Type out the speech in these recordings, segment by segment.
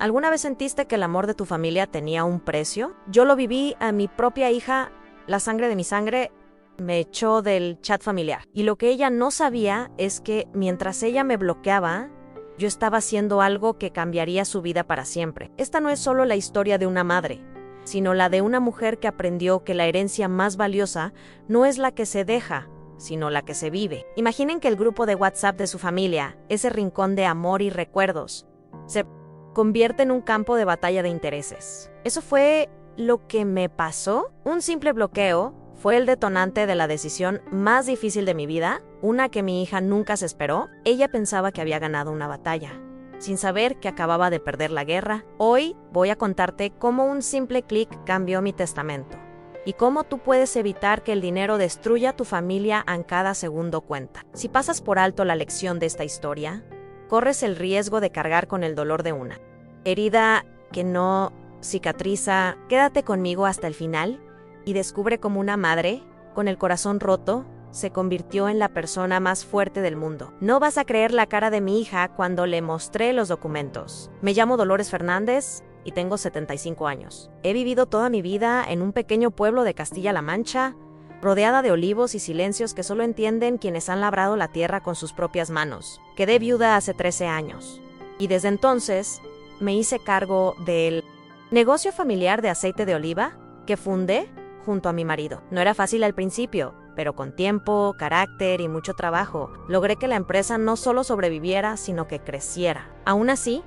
¿Alguna vez sentiste que el amor de tu familia tenía un precio? Yo lo viví. A mi propia hija, la sangre de mi sangre, me echó del chat familiar. Y lo que ella no sabía es que mientras ella me bloqueaba, yo estaba haciendo algo que cambiaría su vida para siempre. Esta no es solo la historia de una madre, sino la de una mujer que aprendió que la herencia más valiosa no es la que se deja, sino la que se vive. Imaginen que el grupo de WhatsApp de su familia, ese rincón de amor y recuerdos, se convierte en un campo de batalla de intereses. Eso fue lo que me pasó. Un simple bloqueo fue el detonante de la decisión más difícil de mi vida, una que mi hija nunca se esperó. Ella pensaba que había ganado una batalla, sin saber que acababa de perder la guerra. Hoy voy a contarte cómo un simple clic cambió mi testamento y cómo tú puedes evitar que el dinero destruya tu familia en cada segundo cuenta. Si pasas por alto la lección de esta historia, corres el riesgo de cargar con el dolor de una herida que no cicatriza. Quédate conmigo hasta el final y descubre cómo una madre, con el corazón roto, se convirtió en la persona más fuerte del mundo. No vas a creer la cara de mi hija cuando le mostré los documentos. Me llamo Dolores Fernández y tengo 75 años. He vivido toda mi vida en un pequeño pueblo de Castilla-La Mancha, rodeada de olivos y silencios que solo entienden quienes han labrado la tierra con sus propias manos. Quedé viuda hace 13 años y desde entonces me hice cargo del negocio familiar de aceite de oliva que fundé junto a mi marido. No era fácil al principio, pero con tiempo, carácter y mucho trabajo, logré que la empresa no solo sobreviviera, sino que creciera. Aún así,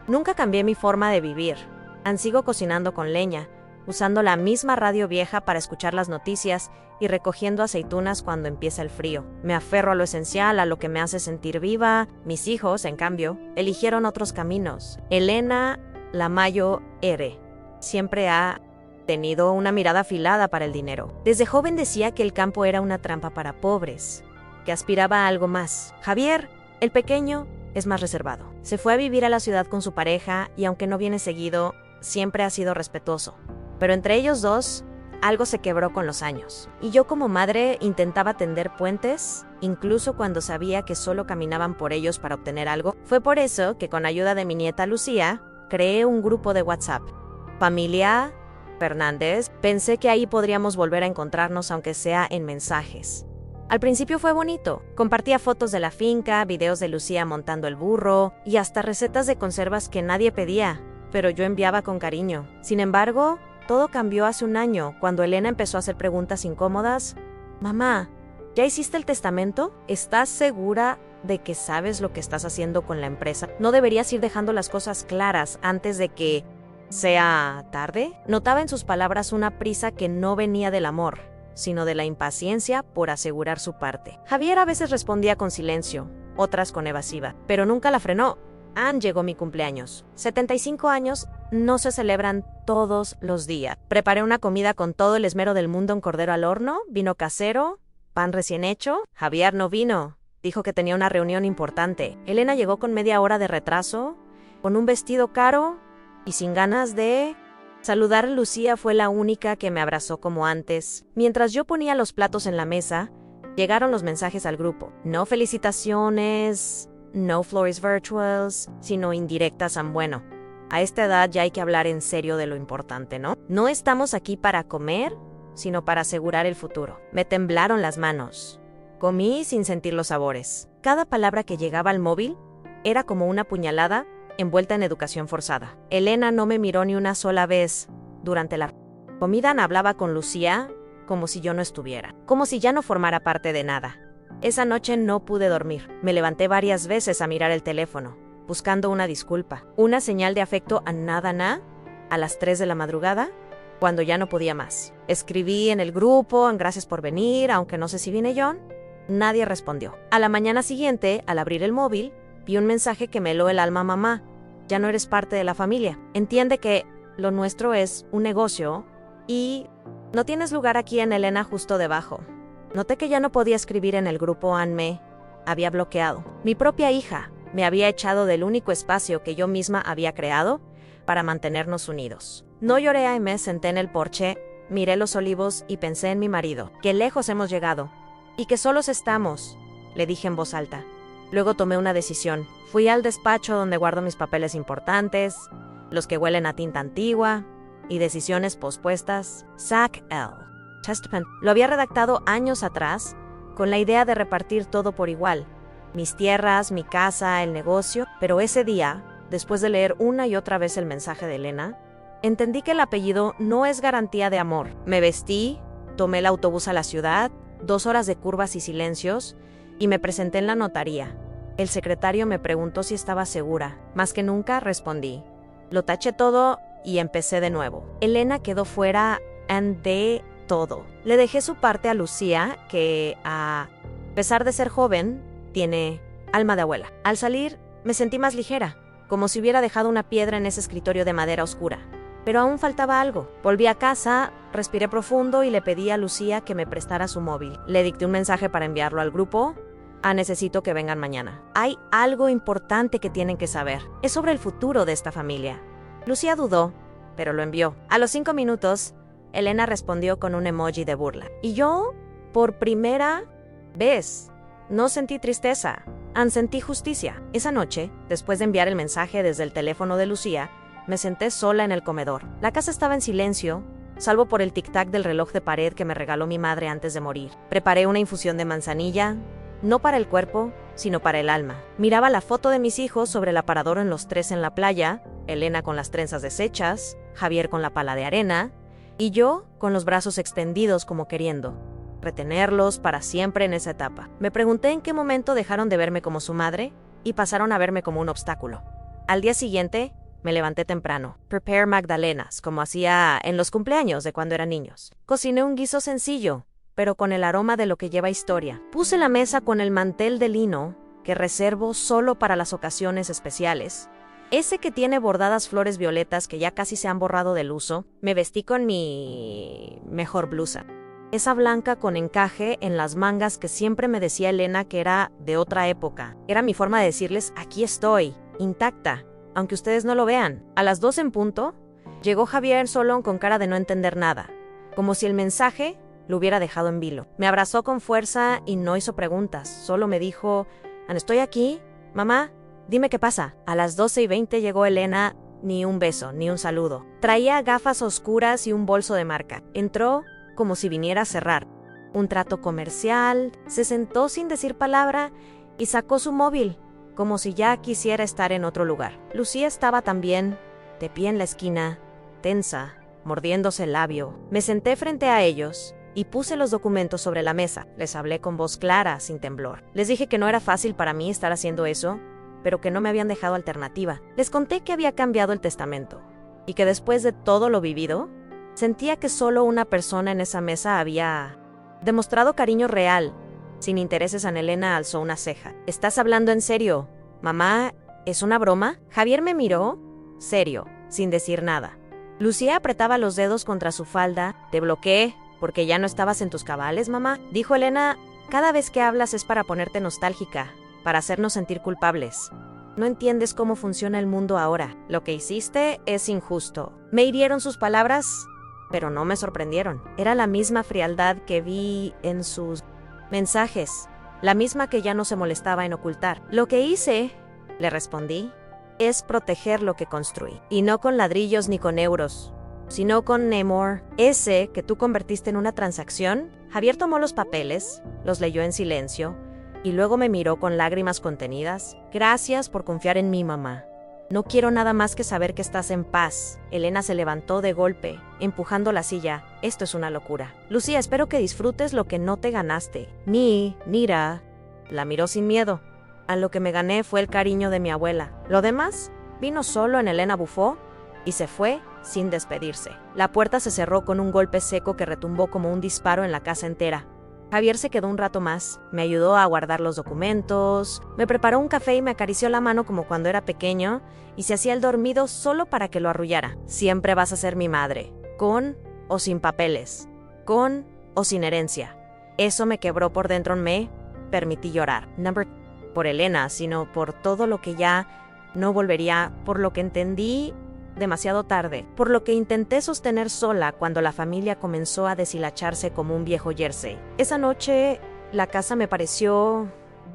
nunca cambié mi forma de vivir. Sigo cocinando con leña, usando la misma radio vieja para escuchar las noticias y recogiendo aceitunas cuando empieza el frío. Me aferro a lo esencial, a lo que me hace sentir viva. Mis hijos, en cambio, eligieron otros caminos. Elena Lamayo R. siempre ha tenido una mirada afilada para el dinero. Desde joven decía que el campo era una trampa para pobres, que aspiraba a algo más. Javier, el pequeño, es más reservado. Se fue a vivir a la ciudad con su pareja y aunque no viene seguido, siempre ha sido respetuoso. Pero entre ellos dos, algo se quebró con los años. Y yo como madre intentaba tender puentes, incluso cuando sabía que solo caminaban por ellos para obtener algo. Fue por eso que con ayuda de mi nieta Lucía, creé un grupo de WhatsApp. Familia Fernández. Pensé que ahí podríamos volver a encontrarnos aunque sea en mensajes. Al principio fue bonito. Compartía fotos de la finca, videos de Lucía montando el burro y hasta recetas de conservas que nadie pedía, pero yo enviaba con cariño. Sin embargo, todo cambió hace un año cuando Elena empezó a hacer preguntas incómodas. Mamá, ¿ya hiciste el testamento? ¿Estás segura de que sabes lo que estás haciendo con la empresa? ¿No deberías ir dejando las cosas claras antes de que sea tarde? Notaba en sus palabras una prisa que no venía del amor, sino de la impaciencia por asegurar su parte. Javier a veces respondía con silencio, otras con evasiva, pero nunca la frenó. Llegó mi cumpleaños. 75 años no se celebran todos los días. Preparé una comida con todo el esmero del mundo, un cordero al horno, vino casero, pan recién hecho. Javier no vino. Dijo que tenía una reunión importante. Elena llegó con media hora de retraso, con un vestido caro y sin ganas de saludar. Lucía fue la única que me abrazó como antes. Mientras yo ponía los platos en la mesa, llegaron los mensajes al grupo. No felicitaciones, no flores virtuals, sino indirectas. Bueno, a esta edad ya hay que hablar en serio de lo importante, ¿no? No estamos aquí para comer, sino para asegurar el futuro. Me temblaron las manos. Comí sin sentir los sabores. Cada palabra que llegaba al móvil era como una puñalada envuelta en educación forzada. Elena no me miró ni una sola vez durante la comida. Hablaba con Lucía como si yo no estuviera, como si ya no formara parte de nada. Esa noche no pude dormir. Me levanté varias veces a mirar el teléfono, buscando una disculpa, una señal de afecto a nada a las 3 de la madrugada, cuando ya no podía más. Escribí en el grupo, gracias por venir, aunque no sé si vine yo. Nadie respondió. A la mañana siguiente, al abrir el móvil, vi un mensaje que me heló el alma. Mamá, ya no eres parte de la familia. Entiende que lo nuestro es un negocio y no tienes lugar aquí. En Elena justo debajo. Noté que ya no podía escribir en el grupo. Me había bloqueado. Mi propia hija me había echado del único espacio que yo misma había creado para mantenernos unidos. No lloré. Me senté en el porche, miré los olivos y pensé en mi marido. Qué lejos hemos llegado y que solos estamos, le dije en voz alta. Luego tomé una decisión. Fui al despacho donde guardo mis papeles importantes. los que huelen a tinta antigua y decisiones pospuestas. Zach L. Testament lo había redactado años atrás con la idea de repartir todo por igual, mis tierras, mi casa, el negocio, pero ese día, después de leer una y otra vez el mensaje de Elena, entendí que el apellido no es garantía de amor. Me vestí, tomé el autobús a la ciudad, 2 horas de curvas y silencios, y me presenté en la notaría. El secretario me preguntó si estaba segura. Más que nunca respondí. Lo taché todo y empecé de nuevo. Elena quedó fuera de todo. Le dejé su parte a Lucía, que a pesar de ser joven, tiene alma de abuela. Al salir, me sentí más ligera, como si hubiera dejado una piedra en ese escritorio de madera oscura. Pero aún faltaba algo. Volví a casa, respiré profundo y le pedí a Lucía que me prestara su móvil. Le dicté un mensaje para enviarlo al grupo. Necesito que vengan mañana. Hay algo importante que tienen que saber. Es sobre el futuro de esta familia. Lucía dudó, pero lo envió. A los 5 minutos, Elena respondió con un emoji de burla. Y yo, por primera vez, no sentí tristeza, sentí justicia. Esa noche, después de enviar el mensaje desde el teléfono de Lucía, me senté sola en el comedor. La casa estaba en silencio, salvo por el tic-tac del reloj de pared que me regaló mi madre antes de morir. Preparé una infusión de manzanilla, no para el cuerpo, sino para el alma. Miraba la foto de mis hijos sobre el aparador en los 3 en la playa, Elena con las trenzas deshechas, Javier con la pala de arena, y yo con los brazos extendidos como queriendo retenerlos para siempre en esa etapa. Me pregunté en qué momento dejaron de verme como su madre y pasaron a verme como un obstáculo. Al día siguiente, me levanté temprano. Prepare magdalenas, como hacía en los cumpleaños de cuando eran niños. Cociné un guiso sencillo, pero con el aroma de lo que lleva historia. Puse la mesa con el mantel de lino que reservo solo para las ocasiones especiales. Ese que tiene bordadas flores violetas que ya casi se han borrado del uso. Me vestí con mi mejor blusa. Esa blanca con encaje en las mangas que siempre me decía Elena que era de otra época. Era mi forma de decirles, aquí estoy, intacta, aunque ustedes no lo vean. A las 2 en punto, llegó Javier Solón con cara de no entender nada, como si el mensaje lo hubiera dejado en vilo. Me abrazó con fuerza y no hizo preguntas, solo me dijo, estoy aquí, mamá, dime qué pasa. A las 12:20 llegó Elena, ni un beso, ni un saludo. Traía gafas oscuras y un bolso de marca. Entró como si viniera a cerrar. Un trato comercial, se sentó sin decir palabra y sacó su móvil, como si ya quisiera estar en otro lugar. Lucía estaba también, de pie en la esquina, tensa, mordiéndose el labio. Me senté frente a ellos y puse los documentos sobre la mesa. Les hablé con voz clara, sin temblor. Les dije que no era fácil para mí estar haciendo eso, pero que no me habían dejado alternativa. Les conté que había cambiado el testamento y que después de todo lo vivido, sentía que solo una persona en esa mesa había demostrado cariño real. Sin intereses, Ana Elena alzó una ceja. ¿Estás hablando en serio? Mamá, ¿es una broma? Javier me miró, serio, sin decir nada. Lucía apretaba los dedos contra su falda. ¿Te bloqueé porque ya no estabas en tus cabales, mamá? Dijo Elena, cada vez que hablas es para ponerte nostálgica, para hacernos sentir culpables. No entiendes cómo funciona el mundo ahora. Lo que hiciste es injusto. Me hirieron sus palabras, pero no me sorprendieron. Era la misma frialdad que vi en sus mensajes, la misma que ya no se molestaba en ocultar. Lo que hice, le respondí, es proteger lo que construí. Y no con ladrillos ni con euros, sino con Namor, ese que tú convertiste en una transacción. Javier tomó los papeles, los leyó en silencio, y luego me miró con lágrimas contenidas. Gracias por confiar en mí, mamá. No quiero nada más que saber que estás en paz. Elena se levantó de golpe, empujando la silla. Esto es una locura. Lucía, espero que disfrutes lo que no te ganaste. Mira. La miró sin miedo. A lo que me gané fue el cariño de mi abuela. Lo demás vino solo en Elena bufó y se fue sin despedirse. La puerta se cerró con un golpe seco que retumbó como un disparo en la casa entera. Javier se quedó un rato más, me ayudó a guardar los documentos, me preparó un café y me acarició la mano como cuando era pequeño y se hacía el dormido solo para que lo arrullara. Siempre vas a ser mi madre, con o sin papeles, con o sin herencia. Eso me quebró por dentro, me permití llorar. Por Elena, sino por todo lo que ya no volvería, por lo que entendí demasiado tarde, por lo que intenté sostener sola cuando la familia comenzó a deshilacharse como un viejo jersey. Esa noche, la casa me pareció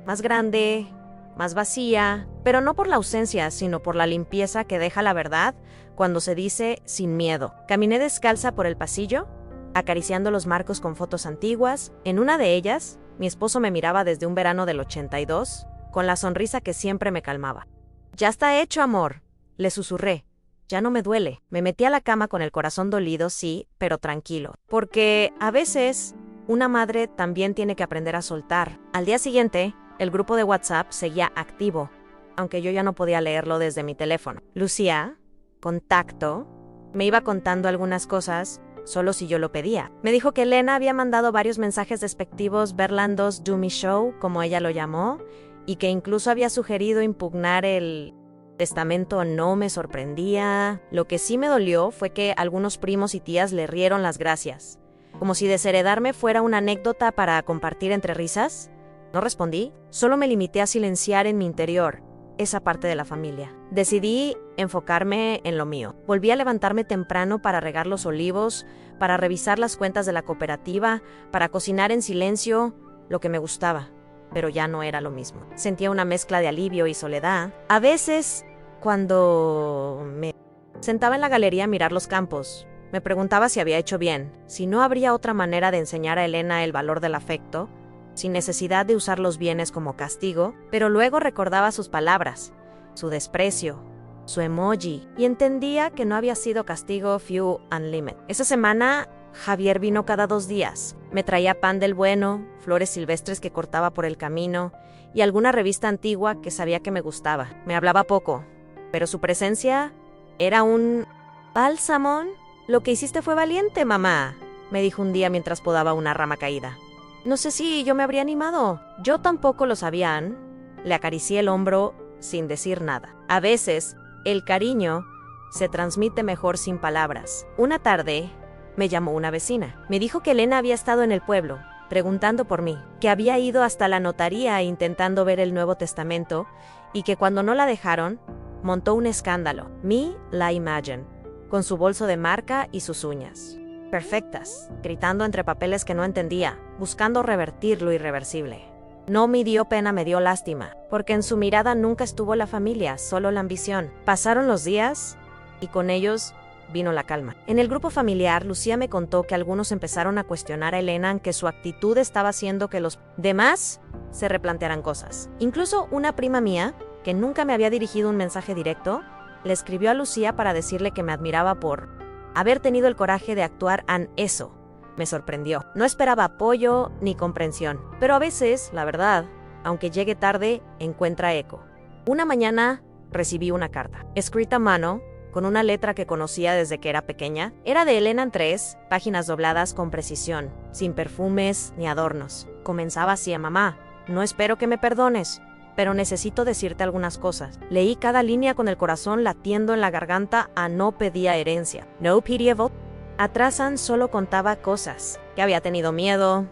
más grande, más vacía, pero no por la ausencia, sino por la limpieza que deja la verdad cuando se dice sin miedo. Caminé descalza por el pasillo, acariciando los marcos con fotos antiguas. En una de ellas, mi esposo me miraba desde un verano del 82, con la sonrisa que siempre me calmaba. «Ya está hecho, amor», le susurré. «Ya no me duele». Me metí a la cama con el corazón dolido, sí, pero tranquilo. Porque a veces una madre también tiene que aprender a soltar. Al día siguiente, el grupo de WhatsApp seguía activo, aunque yo ya no podía leerlo desde mi teléfono. Lucía, contacto, me iba contando algunas cosas, solo si yo lo pedía. Me dijo que Elena había mandado varios mensajes despectivos Berlando's Do Me Show, como ella lo llamó, y que incluso había sugerido impugnar el testamento. No me sorprendía. Lo que sí me dolió fue que algunos primos y tías le rieron las gracias, como si desheredarme fuera una anécdota para compartir entre risas. No respondí, solo me limité a silenciar en mi interior esa parte de la familia. Decidí enfocarme en lo mío. Volví a levantarme temprano para regar los olivos, para revisar las cuentas de la cooperativa, para cocinar en silencio lo que me gustaba, pero ya no era lo mismo. Sentía una mezcla de alivio y soledad. A veces, cuando me sentaba en la galería a mirar los campos, me preguntaba si había hecho bien, si no habría otra manera de enseñar a Elena el valor del afecto, sin necesidad de usar los bienes como castigo, pero luego recordaba sus palabras, su desprecio, su emoji, y entendía que no había sido castigo few unlimited. Esa semana, Javier vino cada 2 días. Me traía pan del bueno, flores silvestres que cortaba por el camino, y alguna revista antigua que sabía que me gustaba. Me hablaba poco, pero su presencia era un bálsamo. «Lo que hiciste fue valiente, mamá», me dijo un día mientras podaba una rama caída. No sé si yo me habría animado. Yo tampoco lo sabían. Le acaricié el hombro sin decir nada. A veces, el cariño se transmite mejor sin palabras. Una tarde, me llamó una vecina. Me dijo que Elena había estado en el pueblo, preguntando por mí, que había ido hasta la notaría intentando ver el Nuevo Testamento y que cuando no la dejaron, montó un escándalo. Me la imagine, con su bolso de marca y sus uñas perfectas, gritando entre papeles que no entendía, buscando revertir lo irreversible. No me dio pena, me dio lástima, porque en su mirada nunca estuvo la familia, solo la ambición. Pasaron los días y con ellos vino la calma. En el grupo familiar, Lucía me contó que algunos empezaron a cuestionar a Elena en que su actitud estaba haciendo que los demás se replantearan cosas. Incluso una prima mía, que nunca me había dirigido un mensaje directo, le escribió a Lucía para decirle que me admiraba por haber tenido el coraje de actuar en eso. Me sorprendió. No esperaba apoyo ni comprensión, pero a veces, la verdad, aunque llegue tarde, encuentra eco. Una mañana recibí una carta, escrita a mano, con una letra que conocía desde que era pequeña. Era de Elena en 3 páginas dobladas con precisión, sin perfumes ni adornos. Comenzaba así: mamá, no espero que me perdones, pero necesito decirte algunas cosas. Leí cada línea con el corazón latiendo en la garganta. No pedía herencia. No pedía voto. Atrasan solo contaba cosas, que había tenido miedo,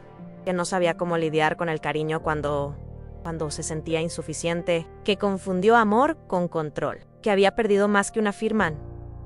que no sabía cómo lidiar con el cariño cuando se sentía insuficiente, que confundió amor con control, que había perdido más que una firma.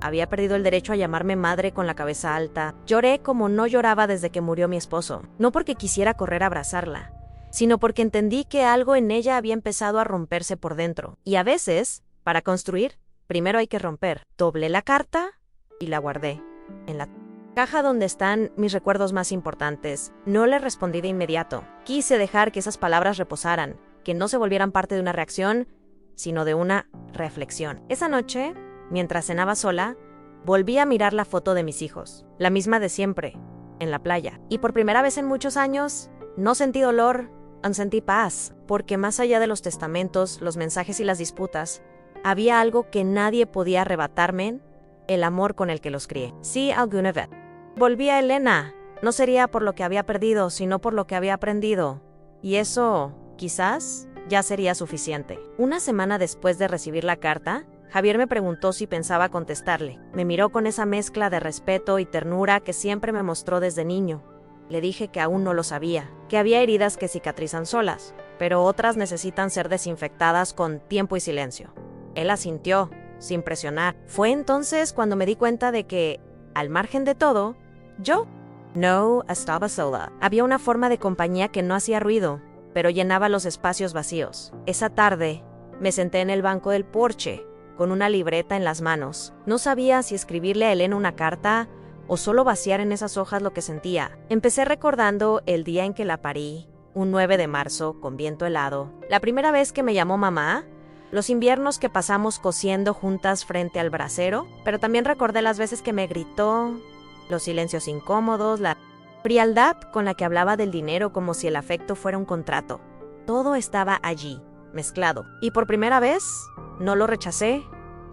Había perdido el derecho a llamarme madre con la cabeza alta. Lloré como no lloraba desde que murió mi esposo, no porque quisiera correr a abrazarla, sino porque entendí que algo en ella había empezado a romperse por dentro. Y a veces, para construir, primero hay que romper. Doblé la carta y la guardé en la caja donde están mis recuerdos más importantes. No le respondí de inmediato. Quise dejar que esas palabras reposaran, que no se volvieran parte de una reacción, sino de una reflexión. Esa noche, mientras cenaba sola, volví a mirar la foto de mis hijos, la misma de siempre, en la playa. Y por primera vez en muchos años, no sentí dolor, sentí paz, porque más allá de los testamentos, los mensajes y las disputas, había algo que nadie podía arrebatarme: el amor con el que los crié. Sí, alguna vez volví a Elena. No sería por lo que había perdido, sino por lo que había aprendido. Y eso, quizás, ya sería suficiente. Una semana después de recibir la carta, Javier me preguntó si pensaba contestarle. Me miró con esa mezcla de respeto y ternura que siempre me mostró desde niño. Le dije que aún no lo sabía, que había heridas que cicatrizan solas, pero otras necesitan ser desinfectadas con tiempo y silencio. Él asintió, sin presionar. Fue entonces cuando me di cuenta de que, al margen de todo, yo no estaba sola. Había una forma de compañía que no hacía ruido, pero llenaba los espacios vacíos. Esa tarde, me senté en el banco del porche, con una libreta en las manos. No sabía si escribirle a Elena una carta o solo vaciar en esas hojas lo que sentía. Empecé recordando el día en que la parí, un 9 de marzo, con viento helado. La primera vez que me llamó mamá, los inviernos que pasamos cosiendo juntas frente al brasero, pero también recordé las veces que me gritó, los silencios incómodos, la frialdad con la que hablaba del dinero como si el afecto fuera un contrato. Todo estaba allí, mezclado. Y por primera vez, no lo rechacé,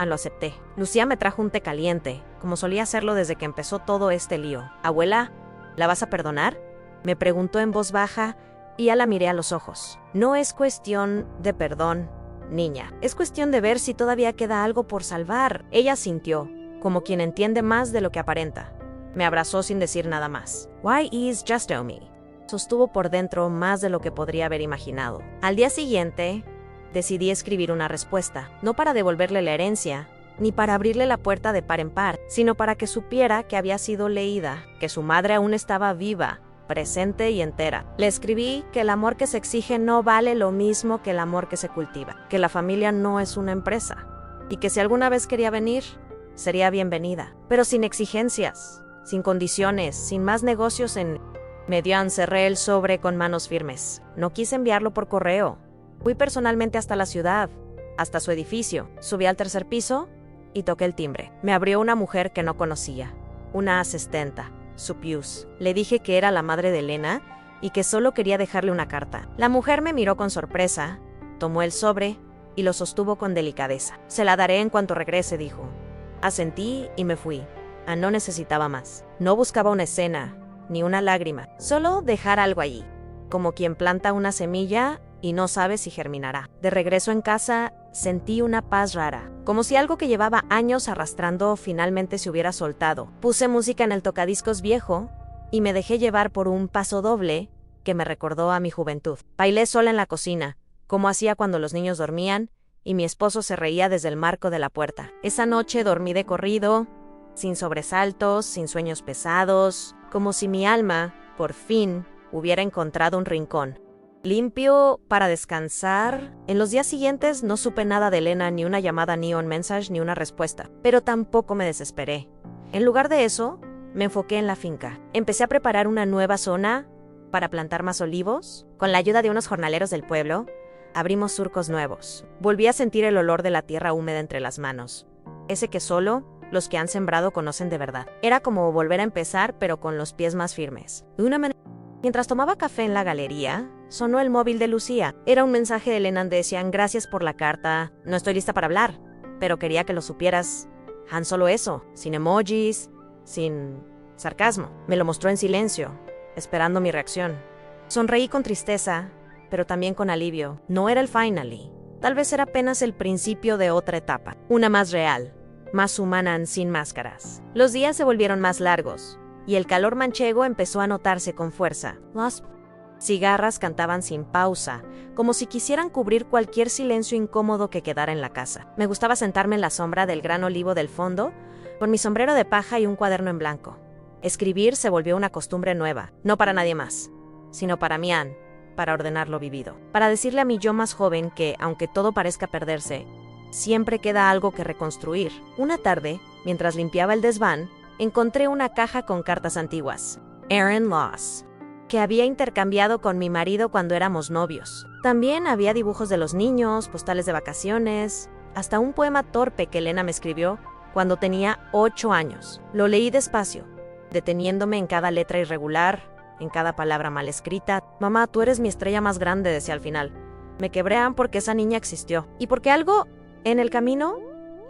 lo acepté. Lucía me trajo un té caliente, como solía hacerlo desde que empezó todo este lío. Abuela, ¿la vas a perdonar?, me preguntó en voz baja y ya la miré a los ojos. No es cuestión de perdón, niña. Es cuestión de ver si todavía queda algo por salvar. Ella sintió, como quien entiende más de lo que aparenta. Me abrazó sin decir nada más. Why is just me? Sostuvo por dentro más de lo que podría haber imaginado. Al día siguiente, decidí escribir una respuesta, no para devolverle la herencia, ni para abrirle la puerta de par en par, sino para que supiera que había sido leída, que su madre aún estaba viva, presente y entera. Le escribí que el amor que se exige no vale lo mismo que el amor que se cultiva, que la familia no es una empresa, y que si alguna vez quería venir, sería bienvenida, pero sin exigencias, sin condiciones, sin más negocios en... Cerré el sobre con manos firmes. No quise enviarlo por correo. Fui personalmente hasta la ciudad, hasta su edificio. Subí al tercer piso y toqué el timbre. Me abrió una mujer que no conocía, una asistenta, su Pius. Le dije que era la madre de Elena y que solo quería dejarle una carta. La mujer me miró con sorpresa, tomó el sobre y lo sostuvo con delicadeza. Se la daré en cuanto regrese, dijo. Asentí y me fui. No necesitaba más. No buscaba una escena, ni una lágrima. Solo dejar algo allí, como quien planta una semilla y no sabe si germinará. De regreso en casa, sentí una paz rara, como si algo que llevaba años arrastrando finalmente se hubiera soltado. Puse música en el tocadiscos viejo y me dejé llevar por un paso doble que me recordó a mi juventud. Bailé sola en la cocina, como hacía cuando los niños dormían, y mi esposo se reía desde el marco de la puerta. Esa noche dormí de corrido, sin sobresaltos, sin sueños pesados, como si mi alma, por fin, hubiera encontrado un rincón limpio para descansar. En los días siguientes no supe nada de Elena, ni una llamada, ni un mensaje, ni una respuesta, pero tampoco me desesperé. En lugar de eso, me enfoqué en la finca. Empecé a preparar una nueva zona para plantar más olivos. Con la ayuda de unos jornaleros del pueblo, abrimos surcos nuevos. Volví a sentir el olor de la tierra húmeda entre las manos, ese que solo los que han sembrado conocen de verdad. Era como volver a empezar, pero con los pies más firmes. Mientras tomaba café en la galería, sonó el móvil de Lucía. Era un mensaje de Elena. Decían: gracias por la carta, no estoy lista para hablar, pero quería que lo supieras. Solo eso, sin emojis, sin sarcasmo. Me lo mostró en silencio, esperando mi reacción. Sonreí con tristeza, pero también con alivio. No era el finally. Tal vez era apenas el principio de otra etapa, una más real, más humana, sin máscaras. Los días se volvieron más largos, y el calor manchego empezó a notarse con fuerza. Las cigarras cantaban sin pausa, como si quisieran cubrir cualquier silencio incómodo que quedara en la casa. Me gustaba sentarme en la sombra del gran olivo del fondo, con mi sombrero de paja y un cuaderno en blanco. Escribir se volvió una costumbre nueva, no para nadie más, sino para mí, para ordenar lo vivido. Para decirle a mi yo más joven que, aunque todo parezca perderse, siempre queda algo que reconstruir. Una tarde, mientras limpiaba el desván, encontré una caja con cartas antiguas, Aaron Loss, que había intercambiado con mi marido cuando éramos novios. También había dibujos de los niños, postales de vacaciones, hasta un poema torpe que Elena me escribió cuando tenía 8 años. Lo leí despacio, deteniéndome en cada letra irregular, en cada palabra mal escrita. Mamá, tú eres mi estrella más grande, decía al final. Me quebré porque esa niña existió, y porque algo en el camino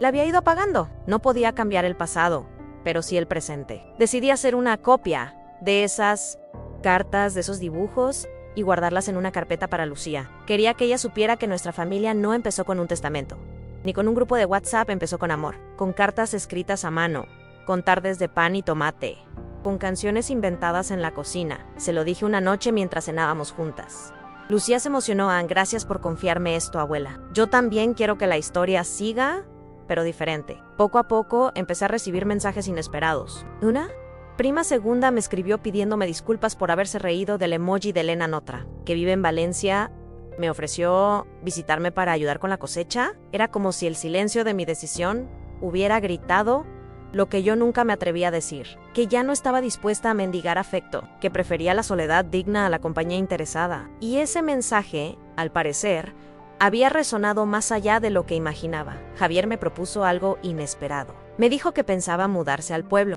la había ido apagando. No podía cambiar el pasado, pero sí el presente. Decidí hacer una copia de esas cartas, de esos dibujos, y guardarlas en una carpeta para Lucía. Quería que ella supiera que nuestra familia no empezó con un testamento, ni con un grupo de WhatsApp. Empezó con amor, con cartas escritas a mano, con tardes de pan y tomate, con canciones inventadas en la cocina. Se lo dije una noche mientras cenábamos juntas. Lucía se emocionó. Gracias por confiarme esto, abuela. Yo también quiero que la historia siga, pero diferente. Poco a poco empecé a recibir mensajes inesperados. Prima segunda me escribió pidiéndome disculpas por haberse reído del emoji de Elena Notra, que vive en Valencia. Me ofreció visitarme para ayudar con la cosecha. Era como si el silencio de mi decisión hubiera gritado lo que yo nunca me atreví a decir, que ya no estaba dispuesta a mendigar afecto, que prefería la soledad digna a la compañía interesada. Y ese mensaje, al parecer, había resonado más allá de lo que imaginaba. Javier me propuso algo inesperado. Me dijo que pensaba mudarse al pueblo,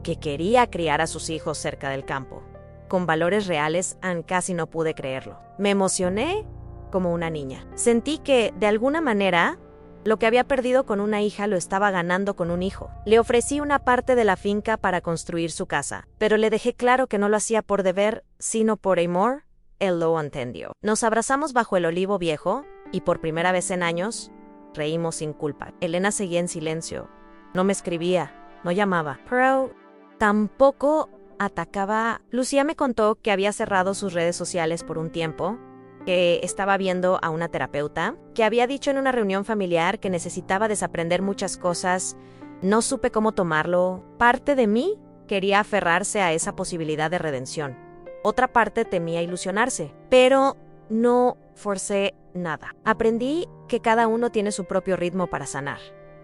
que quería criar a sus hijos cerca del campo. Con valores reales, casi no pude creerlo. Me emocioné como una niña. Sentí que, de alguna manera, lo que había perdido con una hija lo estaba ganando con un hijo. Le ofrecí una parte de la finca para construir su casa, pero le dejé claro que no lo hacía por deber, sino por amor. Él lo entendió. Nos abrazamos bajo el olivo viejo y por primera vez en años, reímos sin culpa. Elena seguía en silencio. No me escribía, no llamaba, pero tampoco atacaba. Lucía me contó que había cerrado sus redes sociales por un tiempo, que estaba viendo a una terapeuta, que había dicho en una reunión familiar que necesitaba desaprender muchas cosas. No supe cómo tomarlo. Parte de mí quería aferrarse a esa posibilidad de redención. Otra parte temía ilusionarse, pero no forcé nada. Aprendí que cada uno tiene su propio ritmo para sanar.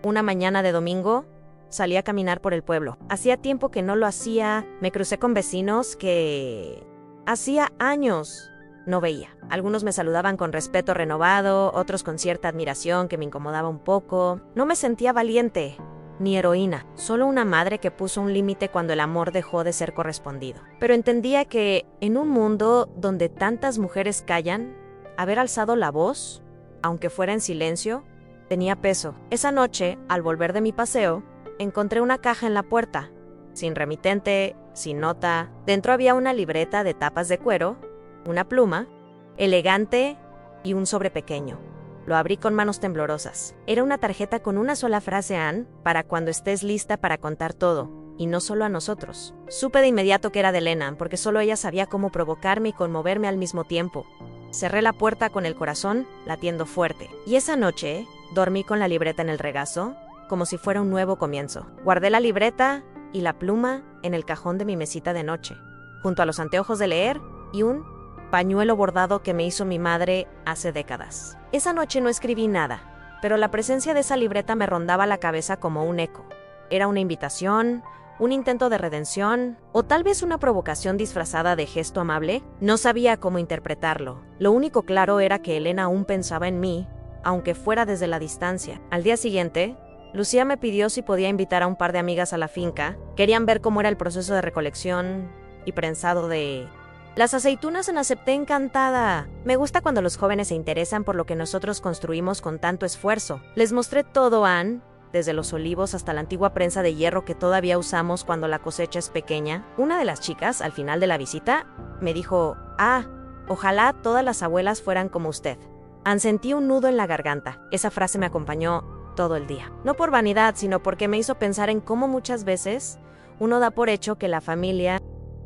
Una mañana de domingo, salí a caminar por el pueblo. Hacía tiempo que no lo hacía. Me crucé con vecinos que hacía años no veía. Algunos me saludaban con respeto renovado, otros con cierta admiración que me incomodaba un poco. No me sentía valiente, ni heroína, solo una madre que puso un límite cuando el amor dejó de ser correspondido. Pero entendía que, en un mundo donde tantas mujeres callan, haber alzado la voz, aunque fuera en silencio, tenía peso. Esa noche, al volver de mi paseo, encontré una caja en la puerta, sin remitente, sin nota. Dentro había una libreta de tapas de cuero, una pluma, elegante y un sobre pequeño. Lo abrí con manos temblorosas. Era una tarjeta con una sola frase, Ann, para cuando estés lista para contar todo, y no solo a nosotros. Supe de inmediato que era de Elena, porque solo ella sabía cómo provocarme y conmoverme al mismo tiempo. Cerré la puerta con el corazón latiendo fuerte. Y esa noche, dormí con la libreta en el regazo, como si fuera un nuevo comienzo. Guardé la libreta y la pluma en el cajón de mi mesita de noche, junto a los anteojos de leer y un pañuelo bordado que me hizo mi madre hace décadas. Esa noche no escribí nada, pero la presencia de esa libreta me rondaba la cabeza como un eco. Era una invitación, un intento de redención, o tal vez una provocación disfrazada de gesto amable. No sabía cómo interpretarlo. Lo único claro era que Elena aún pensaba en mí, aunque fuera desde la distancia. Al día siguiente, Lucía me pidió si podía invitar a un par de amigas a la finca. Querían ver cómo era el proceso de recolección y prensado de las aceitunas. Acepté encantada. Me gusta cuando los jóvenes se interesan por lo que nosotros construimos con tanto esfuerzo. Les mostré todo, Ann, desde los olivos hasta la antigua prensa de hierro que todavía usamos cuando la cosecha es pequeña. Una de las chicas, al final de la visita, me dijo, ojalá todas las abuelas fueran como usted. Ann, sentí un nudo en la garganta. Esa frase me acompañó todo el día. No por vanidad, sino porque me hizo pensar en cómo muchas veces uno da por hecho que la familia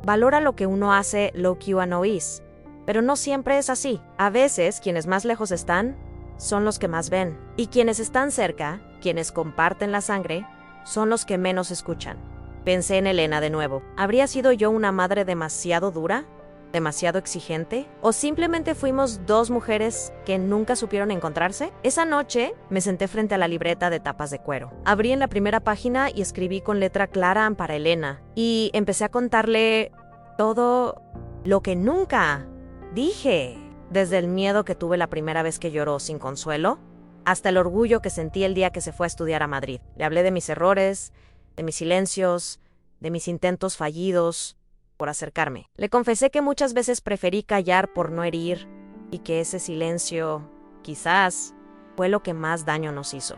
valora lo que uno hace lo que uno es, pero no siempre es así. A veces, quienes más lejos están, son los que más ven, y quienes están cerca, quienes comparten la sangre, son los que menos escuchan. Pensé en Elena de nuevo. ¿Habría sido yo una madre demasiado dura? ¿Demasiado exigente? ¿O simplemente fuimos dos mujeres que nunca supieron encontrarse? Esa noche me senté frente a la libreta de tapas de cuero. Abrí en la primera página y escribí con letra clara para Elena. Y empecé a contarle todo lo que nunca dije. Desde el miedo que tuve la primera vez que lloró sin consuelo, hasta el orgullo que sentí el día que se fue a estudiar a Madrid. Le hablé de mis errores, de mis silencios, de mis intentos fallidos por acercarme. Le confesé que muchas veces preferí callar por no herir y que ese silencio, quizás, fue lo que más daño nos hizo.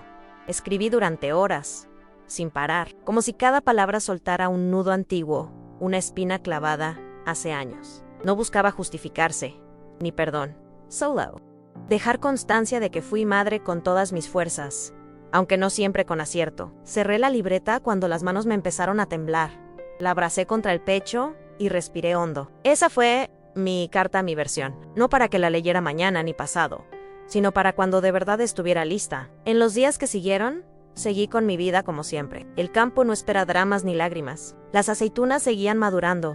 Escribí durante horas, sin parar, como si cada palabra soltara un nudo antiguo, una espina clavada hace años. No buscaba justificarse, ni perdón. Solo dejar constancia de que fui madre con todas mis fuerzas, aunque no siempre con acierto. Cerré la libreta cuando las manos me empezaron a temblar. La abracé contra el pecho y respiré hondo. Esa fue mi carta a mi versión, no para que la leyera mañana ni pasado, sino para cuando de verdad estuviera lista. En los días que siguieron, seguí con mi vida como siempre. El campo no espera dramas ni lágrimas. Las aceitunas seguían madurando.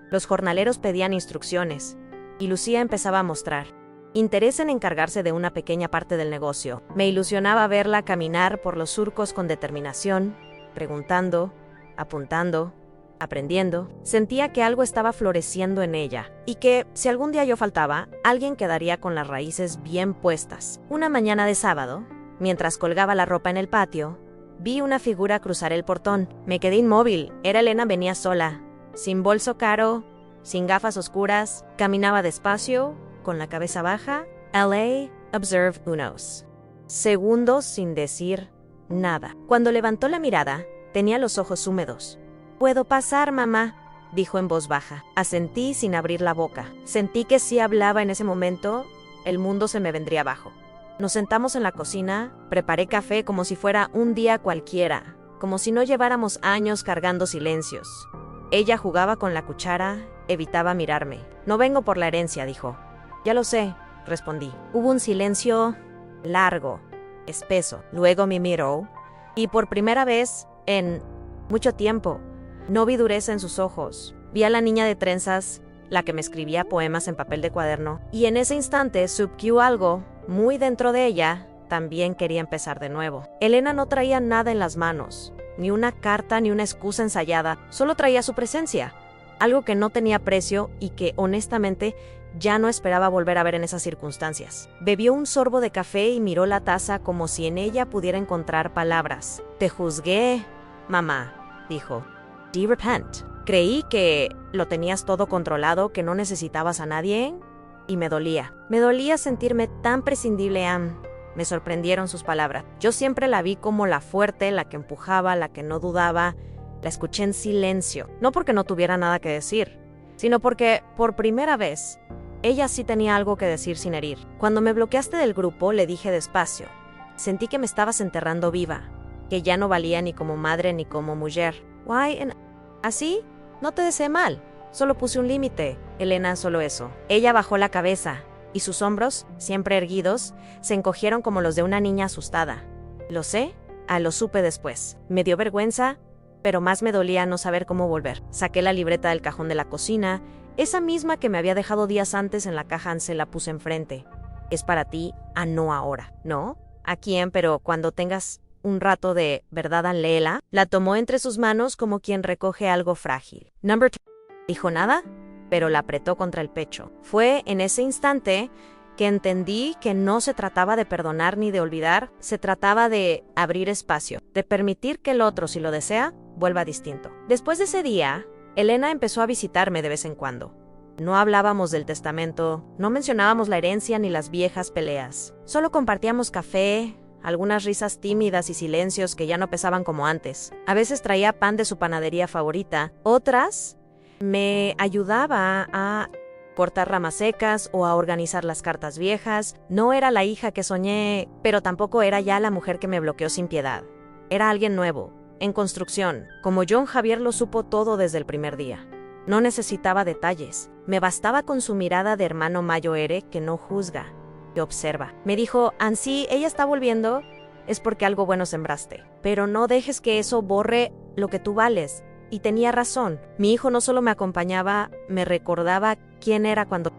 Los jornaleros pedían instrucciones. Y Lucía empezaba a mostrar interés en encargarse de una pequeña parte del negocio. Me ilusionaba verla caminar por los surcos con determinación, preguntando, apuntando, aprendiendo. Sentía que algo estaba floreciendo en ella y que, si algún día yo faltaba, alguien quedaría con las raíces bien puestas. Una mañana de sábado, mientras colgaba la ropa en el patio, vi una figura cruzar el portón. Me quedé inmóvil. Era Elena, venía sola, sin bolso caro, sin gafas oscuras, caminaba despacio, con la cabeza baja. LA, observe unos segundos sin decir nada. Cuando levantó la mirada, tenía los ojos húmedos. «¿Puedo pasar, mamá?», dijo en voz baja. Asentí sin abrir la boca. Sentí que si hablaba en ese momento, el mundo se me vendría abajo. Nos sentamos en la cocina, preparé café como si fuera un día cualquiera, como si no lleváramos años cargando silencios. Ella jugaba con la cuchara, evitaba mirarme. «No vengo por la herencia», dijo. «Ya lo sé», respondí. Hubo un silencio largo, espeso. Luego me miró, y por primera vez en mucho tiempo, no vi dureza en sus ojos. Vi a la niña de trenzas, la que me escribía poemas en papel de cuaderno, y en ese instante subquió algo, muy dentro de ella, también quería empezar de nuevo. Elena no traía nada en las manos, ni una carta ni una excusa ensayada, solo traía su presencia, algo que no tenía precio y que, honestamente, ya no esperaba volver a ver en esas circunstancias. Bebió un sorbo de café y miró la taza como si en ella pudiera encontrar palabras. «Te juzgué, mamá», dijo. «Do you repent?» Creí que lo tenías todo controlado, que no necesitabas a nadie, y me dolía. Me dolía sentirme tan prescindible, Anne. Me sorprendieron sus palabras. Yo siempre la vi como la fuerte, la que empujaba, la que no dudaba. La escuché en silencio, no porque no tuviera nada que decir, sino porque, por primera vez, ella sí tenía algo que decir sin herir. Cuando me bloqueaste del grupo, le dije despacio. Sentí que me estabas enterrando viva, que ya no valía ni como madre ni como mujer. «Why? ¿Así? No te deseé mal. Solo puse un límite, Elena, solo eso». Ella bajó la cabeza, y sus hombros, siempre erguidos, se encogieron como los de una niña asustada. «Lo sé», lo supe después. Me dio vergüenza, pero más me dolía no saber cómo volver. Saqué la libreta del cajón de la cocina, esa misma que me había dejado días antes en la caja. Se la puse enfrente. «Es para ti, no ahora». «¿No? ¿A quién? Pero cuando tengas un rato de verdad, léela». La tomó entre sus manos como quien recoge algo frágil. «Number 2. Dijo nada, pero la apretó contra el pecho. Fue en ese instante que entendí que no se trataba de perdonar ni de olvidar, se trataba de abrir espacio, de permitir que el otro, si lo desea, vuelva distinto. Después de ese día, Elena empezó a visitarme de vez en cuando. No hablábamos del testamento, no mencionábamos la herencia ni las viejas peleas. Solo compartíamos café, algunas risas tímidas y silencios que ya no pesaban como antes. A veces traía pan de su panadería favorita, otras me ayudaba a cortar ramas secas o a organizar las cartas viejas. No era la hija que soñé, pero tampoco era ya la mujer que me bloqueó sin piedad. Era alguien nuevo, en construcción, como John Javier lo supo todo desde el primer día. No necesitaba detalles, me bastaba con su mirada de hermano mayor que no juzga, que observa. Me dijo: «Ansí, ella está volviendo, es porque algo bueno sembraste, pero no dejes que eso borre lo que tú vales». Y tenía razón. Mi hijo no solo me acompañaba, me recordaba quién era cuando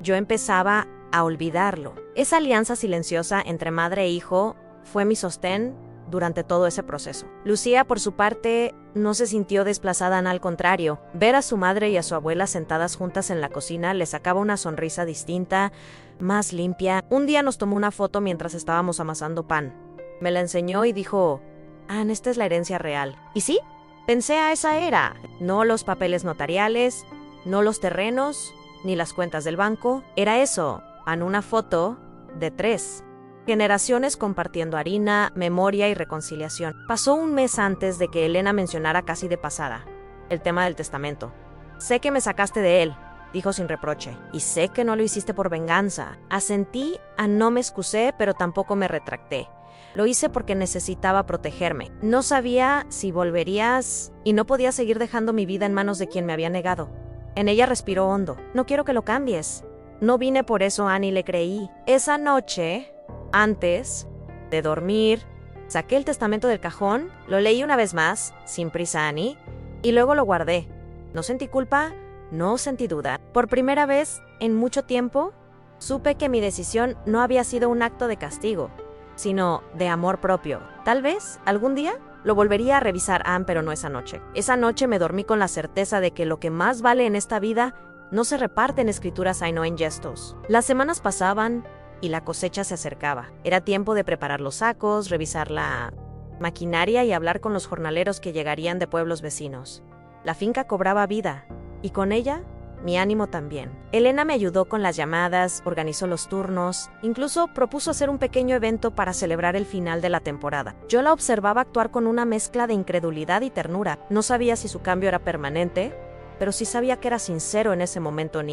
yo empezaba a olvidarlo. Esa alianza silenciosa entre madre e hijo fue mi sostén durante todo ese proceso. Lucía, por su parte, no se sintió desplazada, al contrario. Ver a su madre y a su abuela sentadas juntas en la cocina le sacaba una sonrisa distinta, más limpia. Un día nos tomó una foto mientras estábamos amasando pan. Me la enseñó y dijo: «Anne, esta es la herencia real». ¿Y sí? Pensé, esa era. No los papeles notariales, no los terrenos, ni las cuentas del banco. Era eso, en una foto de 3 generaciones compartiendo harina, memoria y reconciliación. Pasó un mes antes de que Elena mencionara casi de pasada el tema del testamento. «Sé que me sacaste de él», dijo sin reproche, «y sé que no lo hiciste por venganza». Asentí, no me excusé, pero tampoco me retracté. Lo hice porque necesitaba protegerme. No sabía si volverías y no podía seguir dejando mi vida en manos de quien me había negado. En ella respiró hondo. «No quiero que lo cambies». No vine por eso, Annie, le creí. Esa noche, antes de dormir, Saqué el testamento del cajón, lo leí una vez más, sin prisa, Annie, y luego lo guardé. No sentí culpa, no sentí duda. Por primera vez en mucho tiempo, supe que mi decisión no había sido un acto de castigo, sino de amor propio. Tal vez, algún día, lo volvería a revisar, pero no esa noche. Esa noche me dormí con la certeza de que lo que más vale en esta vida no se reparte en escrituras, sino en gestos. Las semanas pasaban y la cosecha se acercaba. Era tiempo de preparar los sacos, revisar la maquinaria y hablar con los jornaleros que llegarían de pueblos vecinos. La finca cobraba vida, y con ella, mi ánimo también. Elena me ayudó con las llamadas, organizó los turnos, incluso propuso hacer un pequeño evento para celebrar el final de la temporada. Yo la observaba actuar con una mezcla de incredulidad y ternura. No sabía si su cambio era permanente, pero sí sabía que era sincero en ese momento,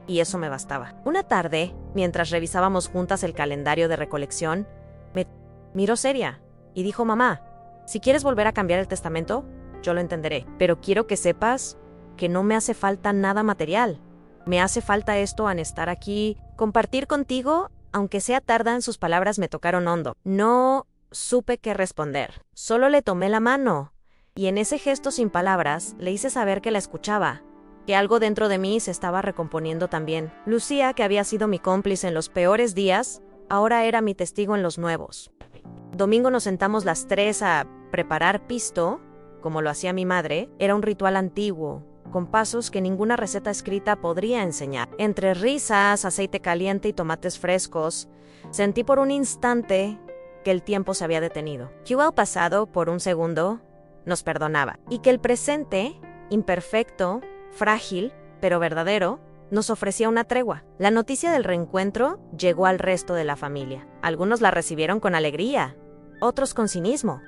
y eso me bastaba. Una tarde, mientras revisábamos juntas el calendario de recolección, me miró seria y dijo: mamá, si quieres volver a cambiar el testamento, yo lo entenderé, pero quiero que sepas que no me hace falta nada material. Me hace falta esto, estar aquí, compartir contigo, aunque sea tarda. En sus palabras me tocaron hondo. No supe qué responder. Solo le tomé la mano, y en ese gesto sin palabras le hice saber que la escuchaba, que algo dentro de mí se estaba recomponiendo también. Lucía, que había sido mi cómplice en los peores días, ahora era mi testigo en los nuevos. Domingo nos sentamos las tres a preparar pisto, como lo hacía mi madre. Era un ritual antiguo, con pasos que ninguna receta escrita podría enseñar. Entre risas, aceite caliente y tomates frescos, sentí por un instante que el tiempo se había detenido. Que el pasado, por un segundo, nos perdonaba, y que el presente, imperfecto, frágil, pero verdadero, nos ofrecía una tregua. La noticia del reencuentro llegó al resto de la familia. Algunos la recibieron con alegría, otros con cinismo.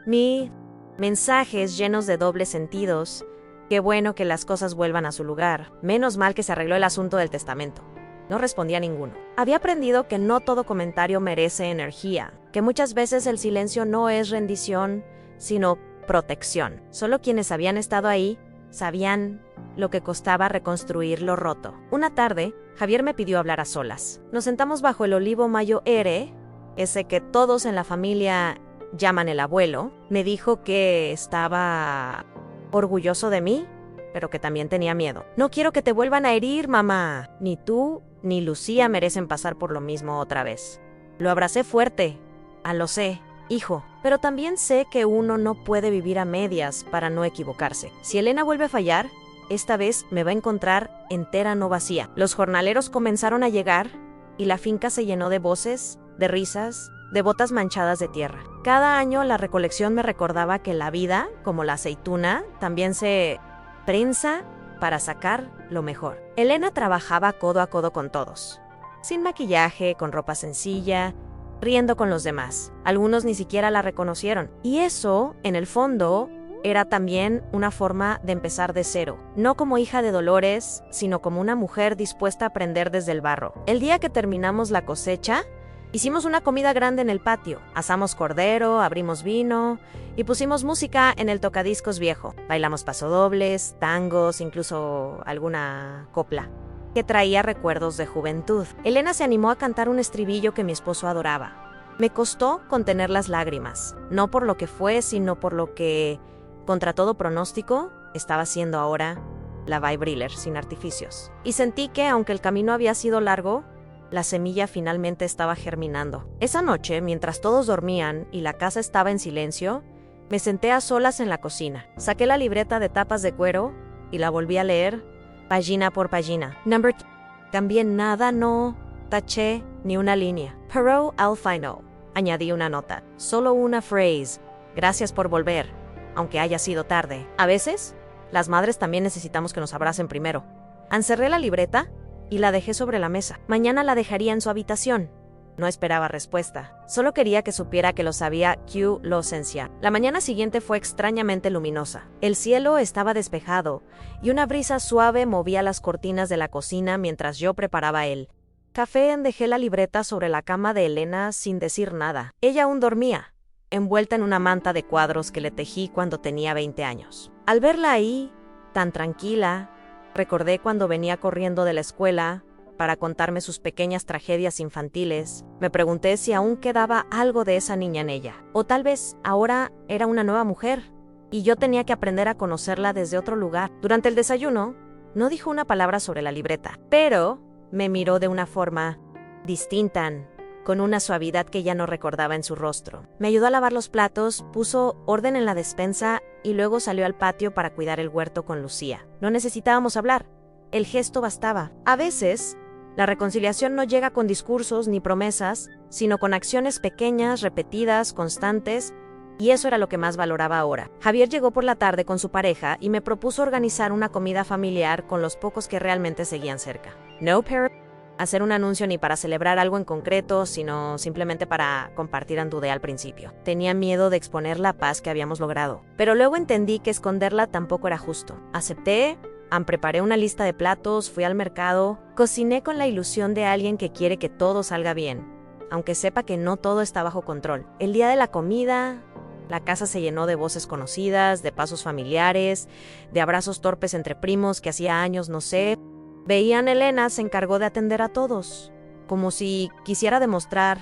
Mensajes llenos de dobles sentidos. Qué bueno que las cosas vuelvan a su lugar. Menos mal que se arregló el asunto del testamento. No respondía ninguno. Había aprendido que no todo comentario merece energía, que muchas veces el silencio no es rendición, sino protección. Solo quienes habían estado ahí sabían lo que costaba reconstruir lo roto. Una tarde, Javier me pidió hablar a solas. Nos sentamos bajo el olivo mayo ere, ese que todos en la familia llaman el abuelo. Me dijo que estaba orgulloso de mí, pero que también tenía miedo. No quiero que te vuelvan a herir, mamá. Ni tú ni Lucía merecen pasar por lo mismo otra vez. Lo abracé fuerte. Lo sé, hijo, pero también sé que uno no puede vivir a medias para no equivocarse. Si Elena vuelve a fallar, esta vez me va a encontrar entera, no vacía. Los jornaleros comenzaron a llegar y la finca se llenó de voces, de risas, de botas manchadas de tierra. Cada año la recolección me recordaba que la vida, como la aceituna, también se prensa para sacar lo mejor. Elena trabajaba codo a codo con todos, sin maquillaje, con ropa sencilla, riendo con los demás. Algunos ni siquiera la reconocieron. Y eso, en el fondo, era también una forma de empezar de cero. No como hija de Dolores, sino como una mujer dispuesta a aprender desde el barro. El día que terminamos la cosecha, hicimos una comida grande en el patio. Asamos cordero, abrimos vino y pusimos música en el tocadiscos viejo. Bailamos pasodobles, tangos, incluso alguna copla que traía recuerdos de juventud. Elena se animó a cantar un estribillo que mi esposo adoraba. Me costó contener las lágrimas, no por lo que fue, sino por lo que, contra todo pronóstico, estaba siendo ahora la Weibriller sin artificios. Y sentí que, aunque el camino había sido largo, la semilla finalmente estaba germinando. Esa noche, mientras todos dormían y la casa estaba en silencio, me senté a solas en la cocina. Saqué la libreta de tapas de cuero y la volví a leer, página por página. Cambié nada, no taché ni una línea. Pero al final, añadí una nota. Solo una phrase. Gracias por volver, aunque haya sido tarde. A veces, las madres también necesitamos que nos abracen primero. Encerré la libreta y la dejé sobre la mesa. Mañana la dejaría en su habitación. No esperaba respuesta. Solo quería que supiera que lo sabía Q lo esencia. La mañana siguiente fue extrañamente luminosa. El cielo estaba despejado y una brisa suave movía las cortinas de la cocina mientras yo preparaba el café. Dejé la libreta sobre la cama de Elena sin decir nada. Ella aún dormía, envuelta en una manta de cuadros que le tejí cuando tenía 20 años. Al verla ahí, tan tranquila, recordé cuando venía corriendo de la escuela, para contarme sus pequeñas tragedias infantiles, me pregunté si aún quedaba algo de esa niña en ella. O tal vez ahora era una nueva mujer, y yo tenía que aprender a conocerla desde otro lugar. Durante el desayuno, no dijo una palabra sobre la libreta, pero me miró de una forma distinta, con una suavidad que ya no recordaba en su rostro. Me ayudó a lavar los platos, puso orden en la despensa y luego salió al patio para cuidar el huerto con Lucía. No necesitábamos hablar, el gesto bastaba. A veces, la reconciliación no llega con discursos ni promesas, sino con acciones pequeñas, repetidas, constantes, y eso era lo que más valoraba ahora. Javier llegó por la tarde con su pareja y me propuso organizar una comida familiar con los pocos que realmente seguían cerca. No para hacer un anuncio ni para celebrar algo en concreto, sino simplemente para compartir andudé al principio. Tenía miedo de exponer la paz que habíamos logrado, pero luego entendí que esconderla tampoco era justo. Acepté, preparé una lista de platos, fui al mercado, cociné con la ilusión de alguien que quiere que todo salga bien, aunque sepa que no todo está bajo control. El día de la comida, la casa se llenó de voces conocidas, de pasos familiares, de abrazos torpes entre primos que hacía años no sé. Veían Elena se encargó de atender a todos, como si quisiera demostrar,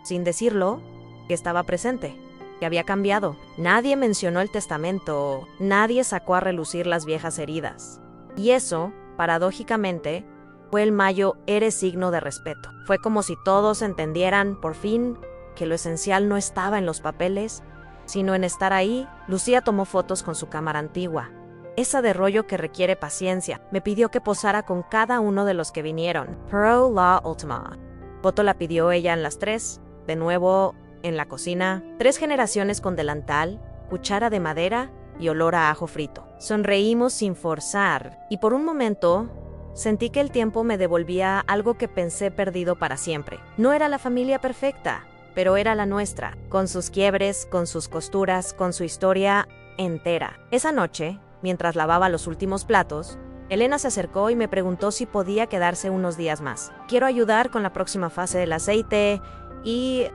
sin decirlo, que estaba presente, que había cambiado. Nadie mencionó el testamento, nadie sacó a relucir las viejas heridas. Y eso, paradójicamente, fue el mayo eres signo de respeto. Fue como si todos entendieran, por fin, que lo esencial no estaba en los papeles, sino en estar ahí. Lucía tomó fotos con su cámara antigua, esa de rollo que requiere paciencia. Me pidió que posara con cada uno de los que vinieron. Pro la última. Foto la pidió ella en las 3, de nuevo en la cocina. 3 generaciones con delantal, cuchara de madera y olor a ajo frito. Sonreímos sin forzar, y por un momento sentí que el tiempo me devolvía algo que pensé perdido para siempre. No era la familia perfecta, pero era la nuestra, con sus quiebres, con sus costuras, con su historia entera. Esa noche, mientras lavaba los últimos platos, Elena se acercó y me preguntó si podía quedarse unos días más. Quiero ayudar con la próxima fase del aceite y,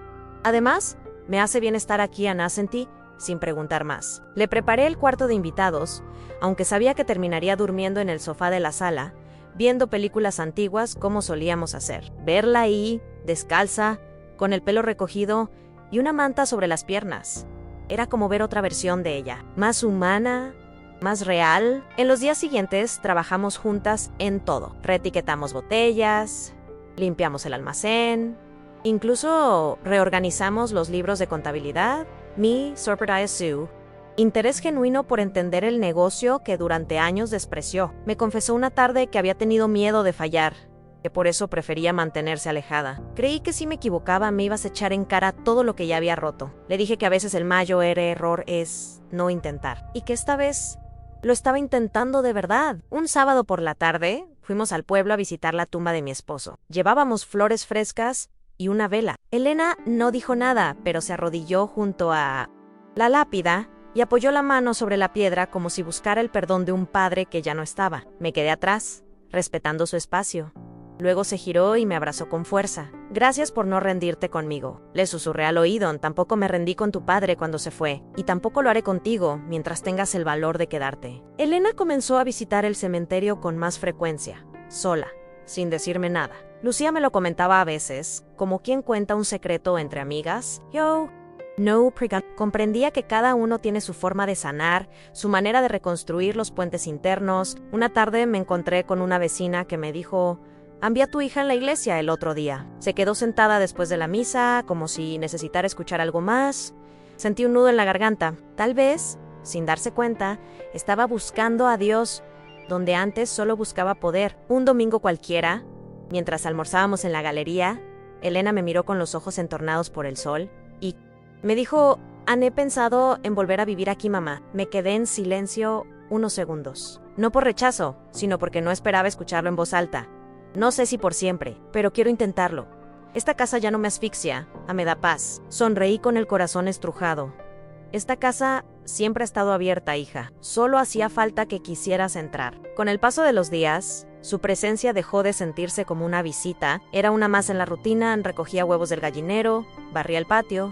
además, me hace bien estar aquí, sentí, sin preguntar más. Le preparé el cuarto de invitados, aunque sabía que terminaría durmiendo en el sofá de la sala, viendo películas antiguas como solíamos hacer. Verla ahí, descalza, con el pelo recogido y una manta sobre las piernas. Era como ver otra versión de ella, más humana, más real. En los días siguientes trabajamos juntas en todo. Reetiquetamos botellas, limpiamos el almacén, incluso reorganizamos los libros de contabilidad. Me sorprendía su interés genuino por entender el negocio que durante años despreció. Me confesó una tarde que había tenido miedo de fallar, que por eso prefería mantenerse alejada. Creí que si me equivocaba me ibas a echar en cara todo lo que ya había roto. Le dije que a veces el mayor error es no intentar, y que esta vez lo estaba intentando de verdad. Un sábado por la tarde, fuimos al pueblo a visitar la tumba de mi esposo. Llevábamos flores frescas y una vela. Elena no dijo nada, pero se arrodilló junto a la lápida y apoyó la mano sobre la piedra como si buscara el perdón de un padre que ya no estaba. Me quedé atrás, respetando su espacio. Luego se giró y me abrazó con fuerza. Gracias por no rendirte conmigo. Le susurré al oído, tampoco me rendí con tu padre cuando se fue, y tampoco lo haré contigo mientras tengas el valor de quedarte. Elena comenzó a visitar el cementerio con más frecuencia, sola, sin decirme nada. Lucía me lo comentaba a veces, como quien cuenta un secreto entre amigas. Yo comprendía que cada uno tiene su forma de sanar, su manera de reconstruir los puentes internos. Una tarde me encontré con una vecina que me dijo: vi a tu hija en la iglesia el otro día. Se quedó sentada después de la misa, como si necesitara escuchar algo más. Sentí un nudo en la garganta. Tal vez, sin darse cuenta, estaba buscando a Dios donde antes solo buscaba poder. Un domingo cualquiera, mientras almorzábamos en la galería, Elena me miró con los ojos entornados por el sol y me dijo: he pensado en volver a vivir aquí, mamá. Me quedé en silencio unos segundos. No por rechazo, sino porque no esperaba escucharlo en voz alta. No sé si por siempre, pero quiero intentarlo. Esta casa ya no me asfixia, me da paz. Sonreí con el corazón estrujado. Esta casa siempre ha estado abierta, hija. Solo hacía falta que quisieras entrar. Con el paso de los días, su presencia dejó de sentirse como una visita. Era una más en la rutina, recogía huevos del gallinero, barría el patio.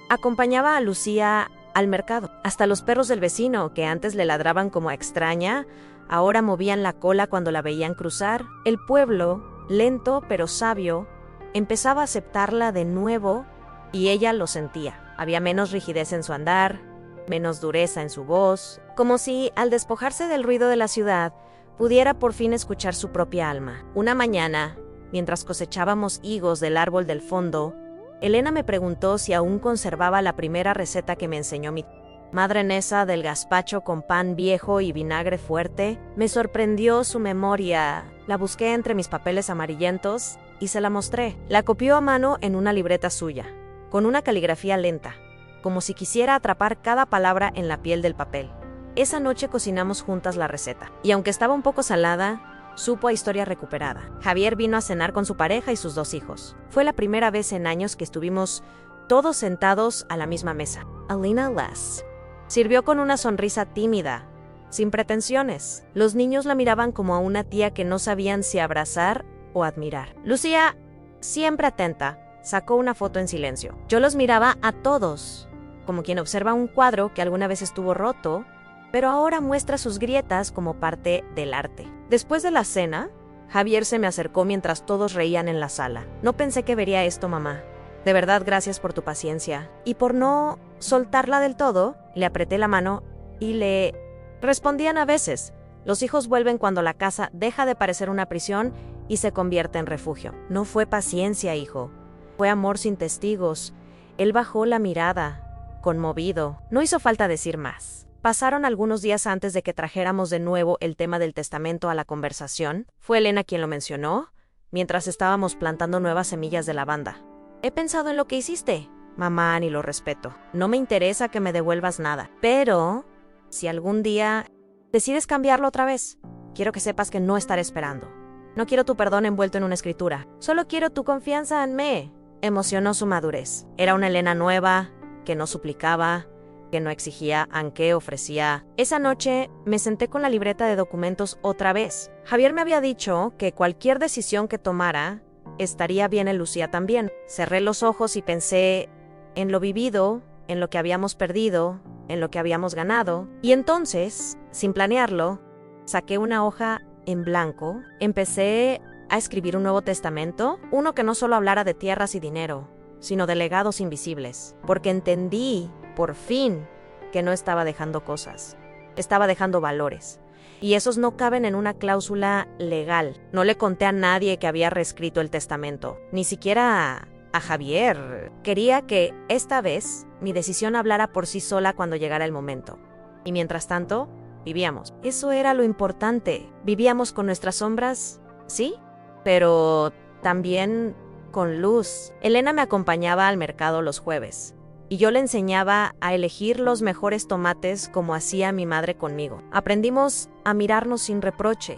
Acompañaba a Lucía al mercado. Hasta los perros del vecino, que antes le ladraban como a extraña, ahora movían la cola cuando la veían cruzar. El pueblo lento pero sabio, empezaba a aceptarla de nuevo y ella lo sentía. Había menos rigidez en su andar, menos dureza en su voz, como si, al despojarse del ruido de la ciudad, pudiera por fin escuchar su propia alma. Una mañana, mientras cosechábamos higos del árbol del fondo, Elena me preguntó si aún conservaba la primera receta que me enseñó mi madre Nessa del gazpacho con pan viejo y vinagre fuerte. Me sorprendió su memoria. La busqué entre mis papeles amarillentos y se la mostré. La copió a mano en una libreta suya, con una caligrafía lenta, como si quisiera atrapar cada palabra en la piel del papel. Esa noche cocinamos juntas la receta, y aunque estaba un poco salada, supo a historia recuperada. Javier vino a cenar con su pareja y sus 2 hijos. Fue la primera vez en años que estuvimos todos sentados a la misma mesa. Alina Les sirvió con una sonrisa tímida, sin pretensiones. Los niños la miraban como a una tía que no sabían si abrazar o admirar. Lucía, siempre atenta, sacó una foto en silencio. Yo los miraba a todos, como quien observa un cuadro que alguna vez estuvo roto, pero ahora muestra sus grietas como parte del arte. Después de la cena, Javier se me acercó mientras todos reían en la sala. No pensé que vería esto, mamá. De verdad, gracias por tu paciencia. Y por no soltarla del todo, le apreté la mano y le respondían a veces. Los hijos vuelven cuando la casa deja de parecer una prisión y se convierte en refugio. No fue paciencia, hijo. Fue amor sin testigos. Él bajó la mirada, conmovido. No hizo falta decir más. Pasaron algunos días antes de que trajéramos de nuevo el tema del testamento a la conversación. Fue Elena quien lo mencionó, mientras estábamos plantando nuevas semillas de lavanda. He pensado en lo que hiciste. Mamá, ni lo respeto. No me interesa que me devuelvas nada. Pero, si algún día decides cambiarlo otra vez, quiero que sepas que no estaré esperando. No quiero tu perdón envuelto en una escritura. Solo quiero tu confianza en mí. Emocionó su madurez. Era una Elena nueva, que no suplicaba, que no exigía, aunque ofrecía. Esa noche me senté con la libreta de documentos otra vez. Javier me había dicho que cualquier decisión que tomara estaría bien en Lucía también. Cerré los ojos y pensé en lo vivido, en lo que habíamos perdido, en lo que habíamos ganado. Y entonces, sin planearlo, saqué una hoja en blanco, empecé a escribir un nuevo testamento, uno que no solo hablara de tierras y dinero, sino de legados invisibles, porque entendí, por fin, que no estaba dejando cosas, estaba dejando valores. Y esos no caben en una cláusula legal. No le conté a nadie que había reescrito el testamento, ni siquiera a Javier. Quería que, esta vez, mi decisión hablara por sí sola cuando llegara el momento. Y mientras tanto, vivíamos. Eso era lo importante. Vivíamos con nuestras sombras, sí, pero también con luz. Elena me acompañaba al mercado los jueves, y yo le enseñaba a elegir los mejores tomates como hacía mi madre conmigo. Aprendimos a mirarnos sin reproche,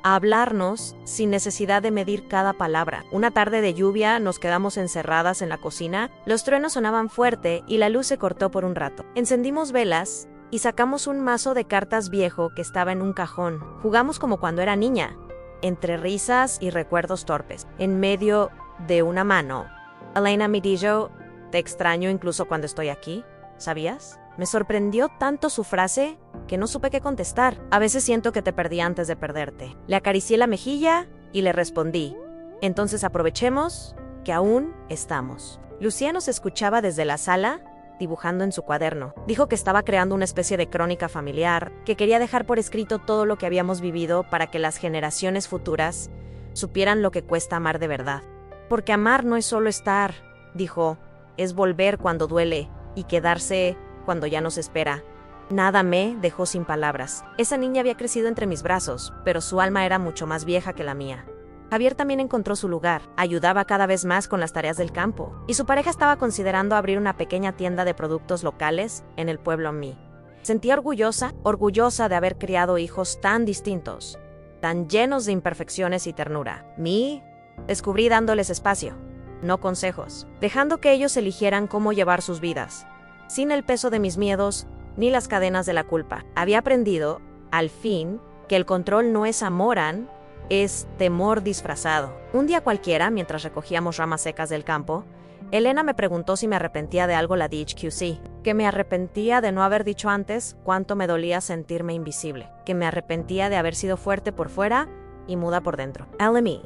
a hablarnos sin necesidad de medir cada palabra. Una tarde de lluvia nos quedamos encerradas en la cocina, los truenos sonaban fuerte y la luz se cortó por un rato. Encendimos velas y sacamos un mazo de cartas viejo que estaba en un cajón. Jugamos como cuando era niña, entre risas y recuerdos torpes. En medio de una mano, Elena me dijo: te extraño incluso cuando estoy aquí, ¿sabías? Me sorprendió tanto su frase que no supe qué contestar. A veces siento que te perdí antes de perderte. Le acaricié la mejilla y le respondí: entonces aprovechemos que aún estamos. Lucía nos escuchaba desde la sala, dibujando en su cuaderno. Dijo que estaba creando una especie de crónica familiar, que quería dejar por escrito todo lo que habíamos vivido para que las generaciones futuras supieran lo que cuesta amar de verdad. Porque amar no es solo estar, dijo, es volver cuando duele y quedarse cuando ya no se espera. Nada me dejó sin palabras. Esa niña había crecido entre mis brazos, pero su alma era mucho más vieja que la mía. Javier también encontró su lugar, ayudaba cada vez más con las tareas del campo, y su pareja estaba considerando abrir una pequeña tienda de productos locales en el pueblo mí. Sentía orgullosa de haber criado hijos tan distintos, tan llenos de imperfecciones y ternura. Mí descubrí dándoles espacio, no consejos, dejando que ellos eligieran cómo llevar sus vidas, sin el peso de mis miedos ni las cadenas de la culpa. Había aprendido, al fin, que el control no es amoran, es temor disfrazado. Un día cualquiera, mientras recogíamos ramas secas del campo, Elena me preguntó si me arrepentía de algo la DHQC, que me arrepentía de no haber dicho antes cuánto me dolía sentirme invisible, que me arrepentía de haber sido fuerte por fuera y muda por dentro. LME.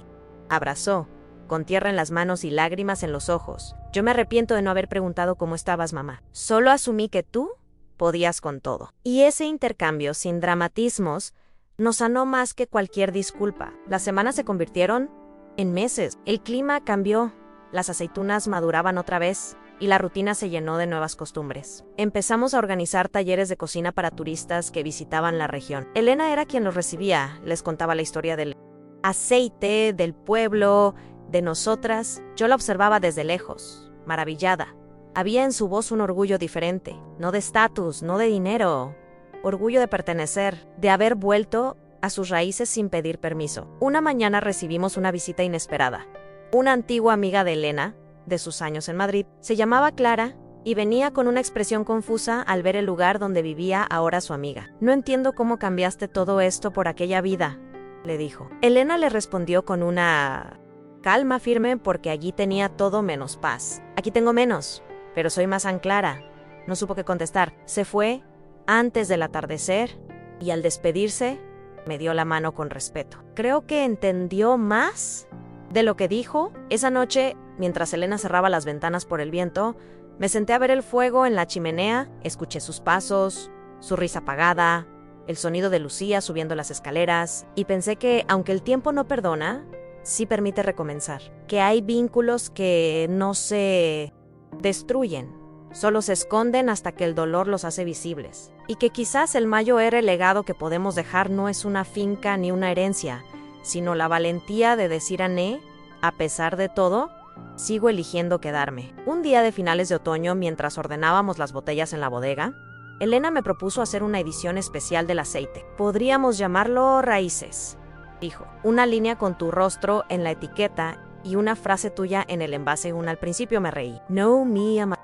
abrazó, con tierra en las manos y lágrimas en los ojos. Yo me arrepiento de no haber preguntado cómo estabas, mamá. Solo asumí que tú podías con todo. Y ese intercambio, sin dramatismos, nos sanó más que cualquier disculpa. Las semanas se convirtieron en meses. El clima cambió, las aceitunas maduraban otra vez y la rutina se llenó de nuevas costumbres. Empezamos a organizar talleres de cocina para turistas que visitaban la región. Elena era quien los recibía, les contaba la historia del aceite, del pueblo, de nosotras. Yo la observaba desde lejos, maravillada. Había en su voz un orgullo diferente, no de estatus, no de dinero, orgullo de pertenecer, de haber vuelto a sus raíces sin pedir permiso. Una mañana recibimos una visita inesperada. Una antigua amiga de Elena, de sus años en Madrid, se llamaba Clara y venía con una expresión confusa al ver el lugar donde vivía ahora su amiga. No entiendo cómo cambiaste todo esto por aquella vida, le dijo. Elena le respondió con una calma firme porque allí tenía todo menos paz. Aquí tengo menos, pero soy más Clara. No supo qué contestar. Se fue antes del atardecer y al despedirse me dio la mano con respeto. Creo que entendió más de lo que dijo. Esa noche, mientras Elena cerraba las ventanas por el viento, me senté a ver el fuego en la chimenea, escuché sus pasos, su risa apagada, el sonido de Lucía subiendo las escaleras, y pensé que, aunque el tiempo no perdona, sí permite recomenzar. Que hay vínculos que no se destruyen, solo se esconden hasta que el dolor los hace visibles. Y que quizás el mayor legado que podemos dejar no es una finca ni una herencia, sino la valentía de decir a pesar de todo, sigo eligiendo quedarme. Un día de finales de otoño, mientras ordenábamos las botellas en la bodega, Elena me propuso hacer una edición especial del aceite. Podríamos llamarlo Raíces, dijo. Una línea con tu rostro en la etiqueta y una frase tuya en el envase. Al principio me reí. No me ama.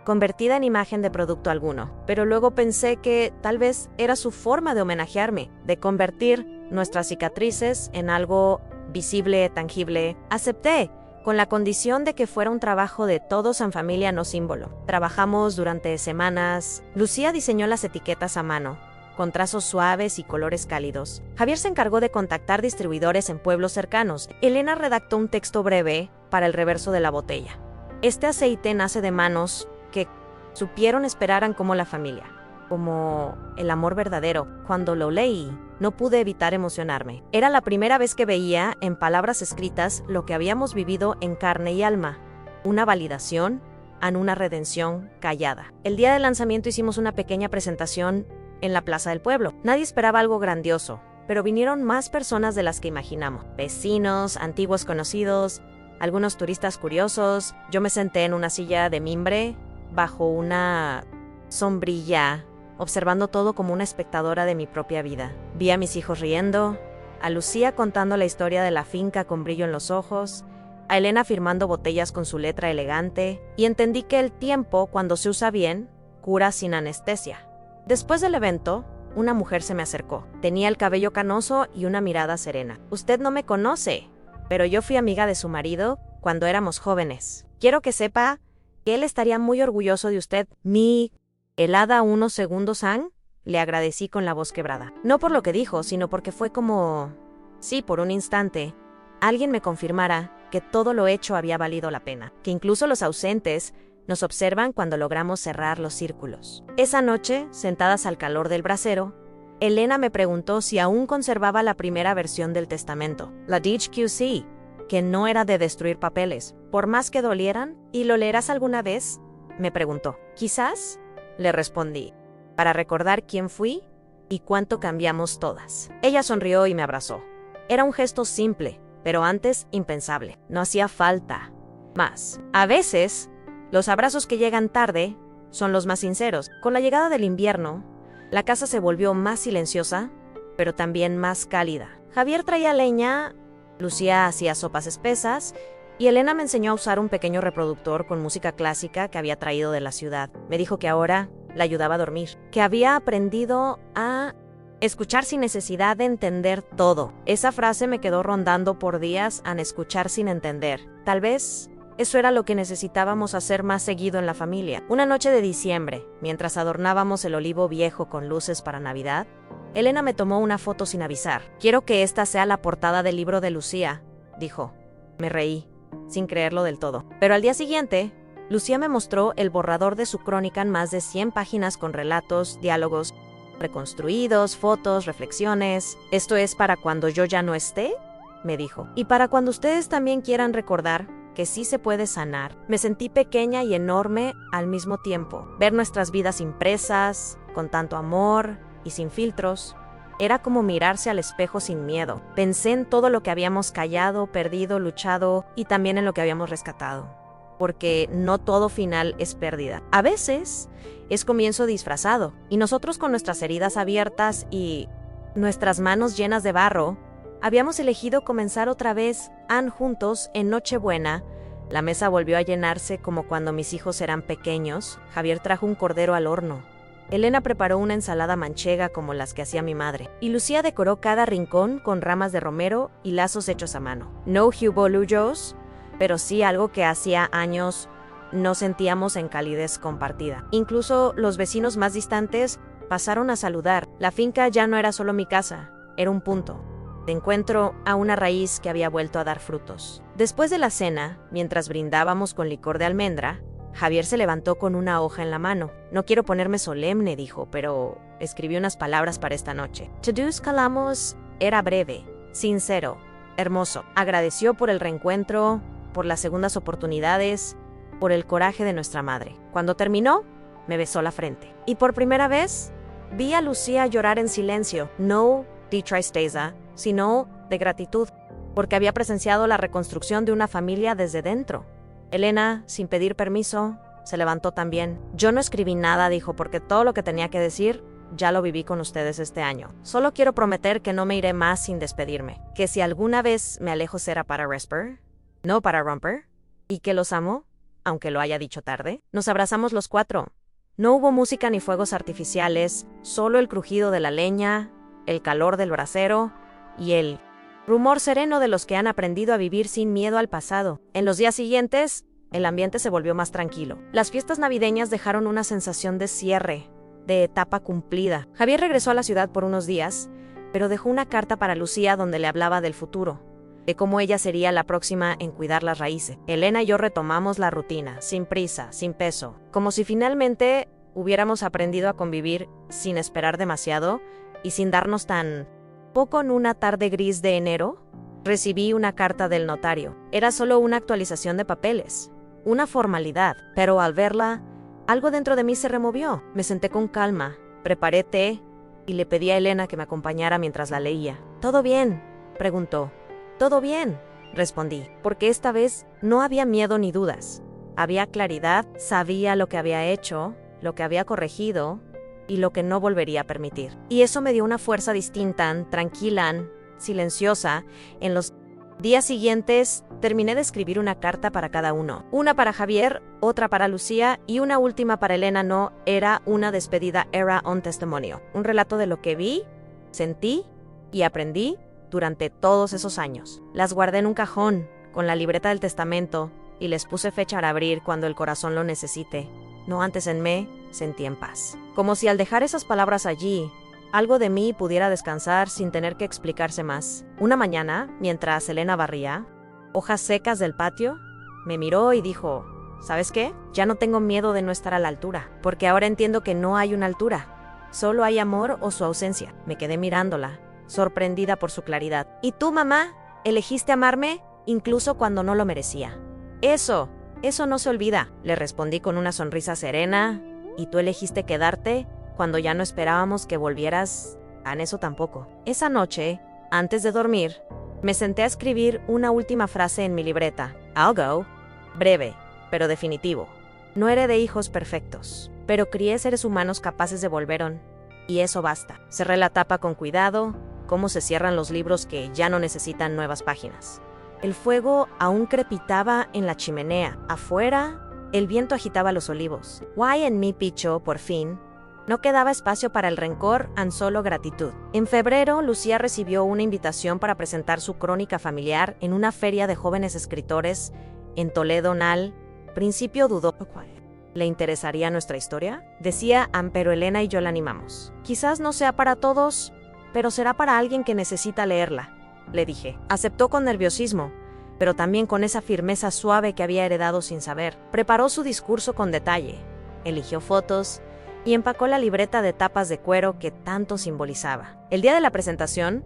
Convertida en imagen de producto alguno. Pero luego pensé que tal vez era su forma de homenajearme, de convertir nuestras cicatrices en algo visible, tangible. Acepté, con la condición de que fuera un trabajo de todos en familia, no símbolo. Trabajamos durante semanas. Lucía diseñó las etiquetas a mano, con trazos suaves y colores cálidos. Javier se encargó de contactar distribuidores en pueblos cercanos. Elena redactó un texto breve para el reverso de la botella. Este aceite nace de manos que supieron esperaran como la familia, como el amor verdadero. Cuando lo leí, no pude evitar emocionarme. Era la primera vez que veía en palabras escritas lo que habíamos vivido en carne y alma. Una validación, una redención callada. El día del lanzamiento hicimos una pequeña presentación en la plaza del pueblo. Nadie esperaba algo grandioso, pero vinieron más personas de las que imaginamos. Vecinos, antiguos conocidos, algunos turistas curiosos. Yo me senté en una silla de mimbre, bajo una sombrilla, observando todo como una espectadora de mi propia vida. Vi a mis hijos riendo, a Lucía contando la historia de la finca con brillo en los ojos, a Elena firmando botellas con su letra elegante, y entendí que el tiempo, cuando se usa bien, cura sin anestesia. Después del evento, una mujer se me acercó. Tenía el cabello canoso y una mirada serena. Usted no me conoce, pero yo fui amiga de su marido cuando éramos jóvenes. Quiero que sepa que él estaría muy orgulloso de usted. Mi helada unos segundos, le agradecí con la voz quebrada. No por lo que dijo, sino porque fue como... sí, por un instante, alguien me confirmara que todo lo hecho había valido la pena, que incluso los ausentes nos observan cuando logramos cerrar los círculos. Esa noche, sentadas al calor del brasero, Elena me preguntó si aún conservaba la primera versión del testamento, la DHQC, que no era de destruir papeles, por más que dolieran. ¿Y lo leerás alguna vez?, me preguntó. Quizás, le respondí, para recordar quién fui y cuánto cambiamos todas. Ella sonrió y me abrazó. Era un gesto simple, pero antes impensable. No hacía falta más. A veces, los abrazos que llegan tarde son los más sinceros. Con la llegada del invierno, la casa se volvió más silenciosa, pero también más cálida. Javier traía leña, Lucía hacía sopas espesas, y Elena me enseñó a usar un pequeño reproductor con música clásica que había traído de la ciudad. Me dijo que ahora la ayudaba a dormir, que había aprendido a escuchar sin necesidad de entender todo. Esa frase me quedó rondando por días, a escuchar sin entender. Tal vez eso era lo que necesitábamos hacer más seguido en la familia. Una noche de diciembre, mientras adornábamos el olivo viejo con luces para Navidad, Elena me tomó una foto sin avisar. Quiero que esta sea la portada del libro de Lucía, dijo. Me reí, sin creerlo del todo. Pero al día siguiente, Lucía me mostró el borrador de su crónica en más de 100 páginas con relatos, diálogos reconstruidos, fotos, reflexiones. «¿Esto es para cuando yo ya no esté?», me dijo. «Y para cuando ustedes también quieran recordar que sí se puede sanar». Me sentí pequeña y enorme al mismo tiempo. Ver nuestras vidas impresas, con tanto amor y sin filtros, era como mirarse al espejo sin miedo. Pensé en todo lo que habíamos callado, perdido, luchado y también en lo que habíamos rescatado. Porque no todo final es pérdida. A veces es comienzo disfrazado, y nosotros con nuestras heridas abiertas y nuestras manos llenas de barro, habíamos elegido comenzar otra vez juntos en Nochebuena. La mesa volvió a llenarse como cuando mis hijos eran pequeños. Javier trajo un cordero al horno. Elena preparó una ensalada manchega como las que hacía mi madre, y Lucía decoró cada rincón con ramas de romero y lazos hechos a mano. No hubo lujos, pero sí algo que hacía años no sentíamos en calidez compartida. Incluso los vecinos más distantes pasaron a saludar. La finca ya no era solo mi casa, era un punto de encuentro a una raíz que había vuelto a dar frutos. Después de la cena, mientras brindábamos con licor de almendra, Javier se levantó con una hoja en la mano. «No quiero ponerme solemne», dijo, «pero escribí unas palabras para esta noche». Todos calamos. Era breve, sincero, hermoso. Agradeció por el reencuentro, por las segundas oportunidades, por el coraje de nuestra madre. Cuando terminó, me besó la frente. Y por primera vez, vi a Lucía llorar en silencio, no de tristeza, sino de gratitud, porque había presenciado la reconstrucción de una familia desde dentro. Elena, sin pedir permiso, se levantó también. «Yo no escribí nada», dijo, «porque todo lo que tenía que decir ya lo viví con ustedes este año. Solo quiero prometer que no me iré más sin despedirme. Que si alguna vez me alejo será para Resper, no para romper. Y que los amo, aunque lo haya dicho tarde». Nos abrazamos los cuatro. No hubo música ni fuegos artificiales, solo el crujido de la leña, el calor del brasero y el rumor sereno de los que han aprendido a vivir sin miedo al pasado. En los días siguientes, el ambiente se volvió más tranquilo. Las fiestas navideñas dejaron una sensación de cierre, de etapa cumplida. Javier regresó a la ciudad por unos días, pero dejó una carta para Lucía donde le hablaba del futuro, de cómo ella sería la próxima en cuidar las raíces. Elena y yo retomamos la rutina, sin prisa, sin peso, como si finalmente hubiéramos aprendido a convivir sin esperar demasiado y sin darnos tan poco. En una tarde gris de enero, recibí una carta del notario. Era solo una actualización de papeles, una formalidad, pero al verla, algo dentro de mí se removió. Me senté con calma, preparé té y le pedí a Elena que me acompañara mientras la leía. «¿Todo bien?», preguntó. «Todo bien», respondí, porque esta vez no había miedo ni dudas. Había claridad, sabía lo que había hecho, lo que había corregido y lo que no volvería a permitir. Y eso me dio una fuerza distinta, tranquila, silenciosa. En los días siguientes terminé de escribir una carta para cada uno. Una para Javier, otra para Lucía y una última para Elena. No era una despedida, era un testimonio. Un relato de lo que vi, sentí y aprendí durante todos esos años. Las guardé en un cajón con la libreta del testamento y les puse fecha para abrir cuando el corazón lo necesite. No antes. Me sentí en paz. Como si al dejar esas palabras allí, algo de mí pudiera descansar sin tener que explicarse más. Una mañana, mientras Elena barría hojas secas del patio, me miró y dijo: «¿Sabes qué? Ya no tengo miedo de no estar a la altura, porque ahora entiendo que no hay una altura. Solo hay amor o su ausencia». Me quedé mirándola, sorprendida por su claridad. «¿Y tú, mamá? Elegiste amarme, incluso cuando no lo merecía». Eso no se olvida», le respondí con una sonrisa serena. «Y tú elegiste quedarte cuando ya no esperábamos que volvieras. En eso tampoco». Esa noche, antes de dormir, me senté a escribir una última frase en mi libreta. «I'll go». Breve, pero definitivo. No heredé hijos perfectos, pero crié seres humanos capaces de volver. Y eso basta. Cerré la tapa con cuidado, como se cierran los libros que ya no necesitan nuevas páginas. El fuego aún crepitaba en la chimenea. Afuera, el viento agitaba los olivos. Guay en mi picho, por fin. No quedaba espacio para el rencor, tan solo gratitud. En febrero, Lucía recibió una invitación para presentar su crónica familiar en una feria de jóvenes escritores en Toledo. Al principio dudó. ¿Le interesaría nuestra historia?, decía, pero Elena y yo la animamos. «Quizás no sea para todos, pero será para alguien que necesita leerla», le dije. Aceptó con nerviosismo, pero también con esa firmeza suave que había heredado sin saber. Preparó su discurso con detalle, eligió fotos y empacó la libreta de tapas de cuero que tanto simbolizaba. El día de la presentación,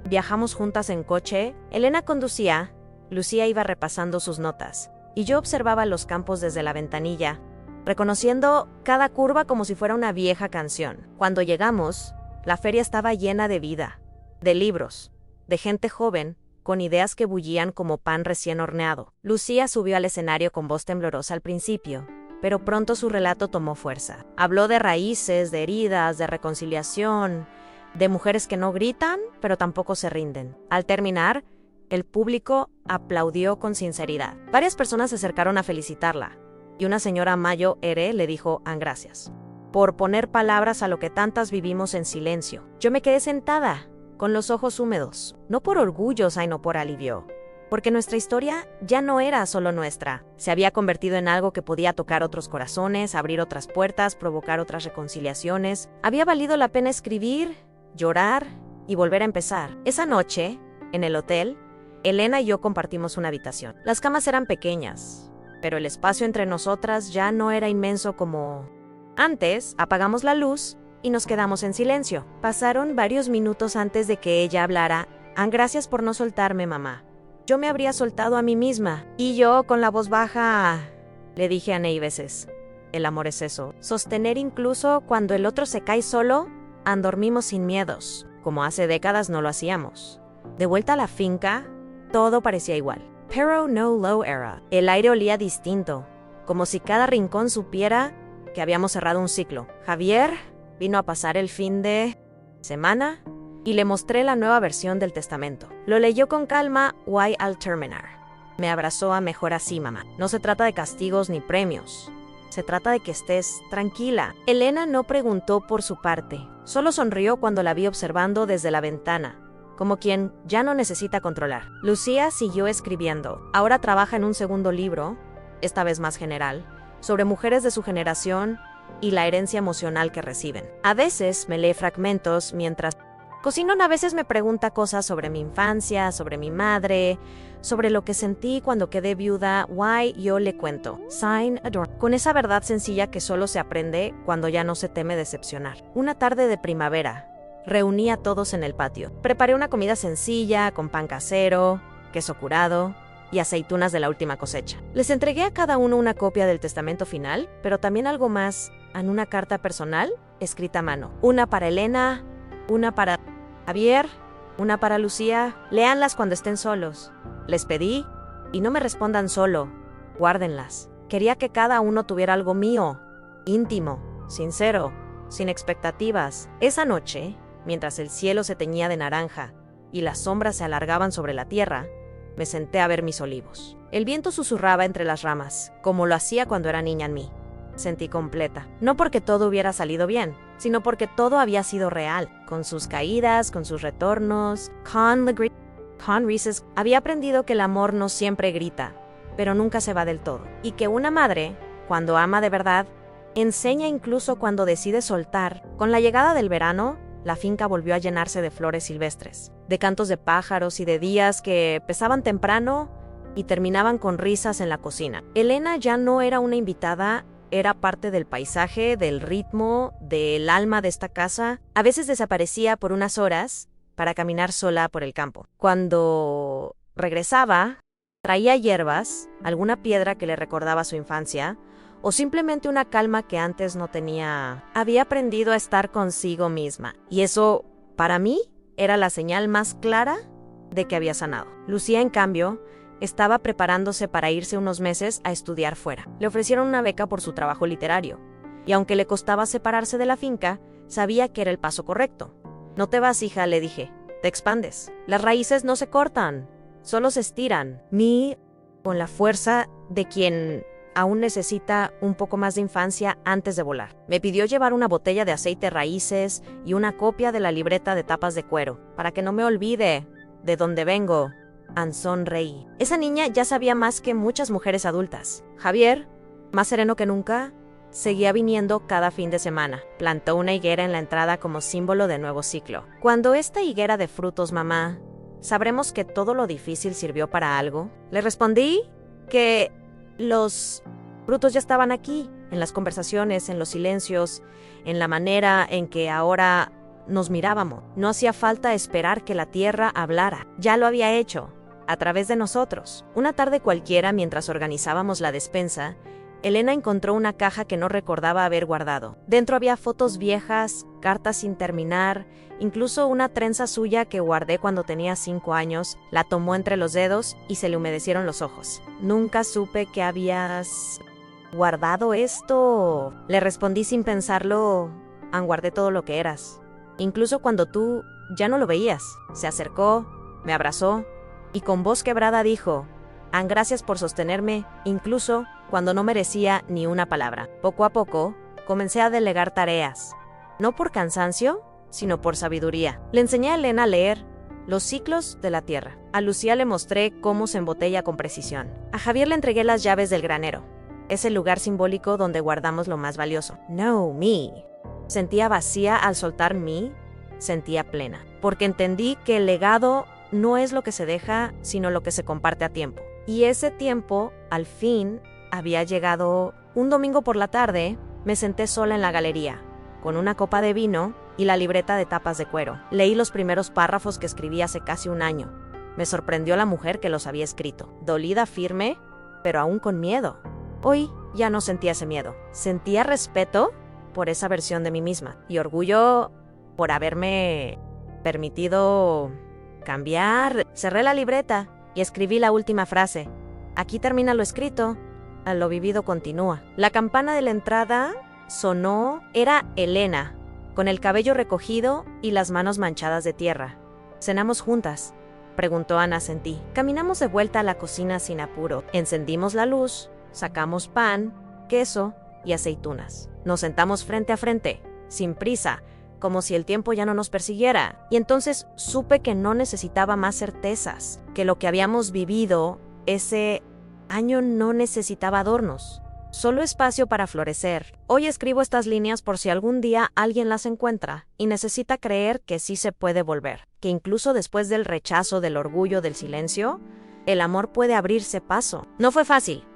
viajamos juntas en coche. Elena conducía, Lucía iba repasando sus notas, y yo observaba los campos desde la ventanilla, reconociendo cada curva como si fuera una vieja canción. Cuando llegamos, la feria estaba llena de vida, de libros, de gente joven, con ideas que bullían como pan recién horneado. Lucía subió al escenario con voz temblorosa al principio, pero pronto su relato tomó fuerza. Habló de raíces, de heridas, de reconciliación, de mujeres que no gritan, pero tampoco se rinden. Al terminar, el público aplaudió con sinceridad. Varias personas se acercaron a felicitarla, y una señora Mayo Ere le dijo gracias por poner palabras a lo que tantas vivimos en silencio. Yo me quedé sentada, con los ojos húmedos, no por orgullo, sino por alivio, porque nuestra historia ya no era solo nuestra. Se había convertido en algo que podía tocar otros corazones, abrir otras puertas, provocar otras reconciliaciones. Había valido la pena escribir, llorar y volver a empezar. Esa noche, en el hotel, Elena y yo compartimos una habitación. Las camas eran pequeñas, pero el espacio entre nosotras ya no era inmenso como antes. Apagamos la luz y nos quedamos en silencio. Pasaron varios minutos antes de que ella hablara. Gracias por no soltarme, mamá. Yo me habría soltado a mí misma. Y yo, con la voz baja, le dije a Ney veces, el amor es eso. Sostener incluso cuando el otro se cae solo, dormimos sin miedos, como hace décadas no lo hacíamos. De vuelta a la finca, todo parecía igual. Pero no low era. El aire olía distinto, como si cada rincón supiera que habíamos cerrado un ciclo. Javier vino a pasar el fin de semana y le mostré la nueva versión del testamento. Lo leyó con calma. Why I'll terminar. Me abrazó a mejor así, mamá. No se trata de castigos ni premios. Se trata de que estés tranquila. Elena no preguntó por su parte. Solo sonrió cuando la vi observando desde la ventana, como quien ya no necesita controlar. Lucía siguió escribiendo. Ahora trabaja en un segundo libro, esta vez más general, sobre mujeres de su generación y la herencia emocional que reciben. A veces me lee fragmentos mientras cocino. A veces me pregunta cosas sobre mi infancia, sobre mi madre, sobre lo que sentí cuando quedé viuda. Why yo le cuento. Sign Adorn. Con esa verdad sencilla que solo se aprende cuando ya no se teme decepcionar. Una tarde de primavera, reuní a todos en el patio. Preparé una comida sencilla, con pan casero, queso curado y aceitunas de la última cosecha. Les entregué a cada uno una copia del testamento final, pero también algo más, en una carta personal escrita a mano. Una para Elena, una para Javier, una para Lucía. Léanlas cuando estén solos. Les pedí, y no me respondan solo, guárdenlas. Quería que cada uno tuviera algo mío, íntimo, sincero, sin expectativas. Esa noche, mientras el cielo se teñía de naranja y las sombras se alargaban sobre la tierra, me senté a ver mis olivos. El viento susurraba entre las ramas, como lo hacía cuando era niña en mí. Sentí completa, no porque todo hubiera salido bien, sino porque todo había sido real, con sus caídas, con sus retornos. Con Reeses había aprendido que el amor no siempre grita, pero nunca se va del todo, y que una madre, cuando ama de verdad, enseña incluso cuando decide soltar. Con la llegada del verano, la finca volvió a llenarse de flores silvestres, de cantos de pájaros y de días que empezaban temprano y terminaban con risas en la cocina. Elena ya no era una invitada, era parte del paisaje, del ritmo, del alma de esta casa. A veces desaparecía por unas horas para caminar sola por el campo. Cuando regresaba, traía hierbas, alguna piedra que le recordaba su infancia, o simplemente una calma que antes no tenía. Había aprendido a estar consigo misma, y eso, para mí, era la señal más clara de que había sanado. Lucía, en cambio, estaba preparándose para irse unos meses a estudiar fuera. Le ofrecieron una beca por su trabajo literario, y aunque le costaba separarse de la finca, sabía que era el paso correcto. No te vas, hija, le dije, te expandes. Las raíces no se cortan, solo se estiran. Con la fuerza de quien aún necesita un poco más de infancia antes de volar. Me pidió llevar una botella de aceite raíces y una copia de la libreta de tapas de cuero, para que no me olvide de dónde vengo. Sonreí. Esa niña ya sabía más que muchas mujeres adultas. Javier, más sereno que nunca, seguía viniendo cada fin de semana. Plantó una higuera en la entrada como símbolo de nuevo ciclo. Cuando esta higuera de frutos, mamá, ¿Sabremos que todo lo difícil sirvió para algo? Le respondí que los frutos ya estaban aquí, en las conversaciones, en los silencios, en la manera en que ahora nos mirábamos. No hacía falta esperar que la tierra hablara. Ya lo había hecho, a través de nosotros. Una tarde cualquiera, mientras organizábamos la despensa, Elena encontró una caja que no recordaba haber guardado. Dentro había fotos viejas, cartas sin terminar, incluso una trenza suya que guardé cuando tenía 5 años. La tomó entre los dedos y se le humedecieron los ojos. Nunca supe que habías guardado esto. Le respondí sin pensarlo, guardé todo lo que eras. Incluso cuando tú ya no lo veías. Se acercó, me abrazó y con voz quebrada dijo, gracias por sostenerme, incluso cuando no merecía ni una palabra. Poco a poco, comencé a delegar tareas. No por cansancio, sino por sabiduría. Le enseñé a Elena a leer los ciclos de la tierra. A Lucía le mostré cómo se embotella con precisión. A Javier le entregué las llaves del granero. Es el lugar simbólico donde guardamos lo más valioso. No, me. Sentía vacía al soltar mí, sentía plena. Porque entendí que el legado no es lo que se deja, sino lo que se comparte a tiempo. Y ese tiempo, al fin, había llegado. Un domingo por la tarde, me senté sola en la galería, con una copa de vino y la libreta de tapas de cuero. Leí los primeros párrafos que escribí hace casi un año. Me sorprendió la mujer que los había escrito. Dolida, firme, pero aún con miedo. Hoy ya no sentía ese miedo. Sentía respeto por esa versión de mí misma y orgullo por haberme permitido cambiar. Cerré la libreta y escribí la última frase. Aquí termina lo escrito, lo vivido continúa. La campana de la entrada sonó. Era Elena, con el cabello recogido y las manos manchadas de tierra. ¿Cenamos juntas?, preguntó Ana. Sentí. Caminamos de vuelta a la cocina sin apuro. Encendimos la luz, sacamos pan, queso y aceitunas. Nos sentamos frente a frente, sin prisa, como si el tiempo ya no nos persiguiera. Y entonces supe que no necesitaba más certezas, que lo que habíamos vivido ese año no necesitaba adornos, solo espacio para florecer. Hoy escribo estas líneas por si algún día alguien las encuentra y necesita creer que sí se puede volver, que incluso después del rechazo, del orgullo, del silencio, el amor puede abrirse paso. No fue fácil,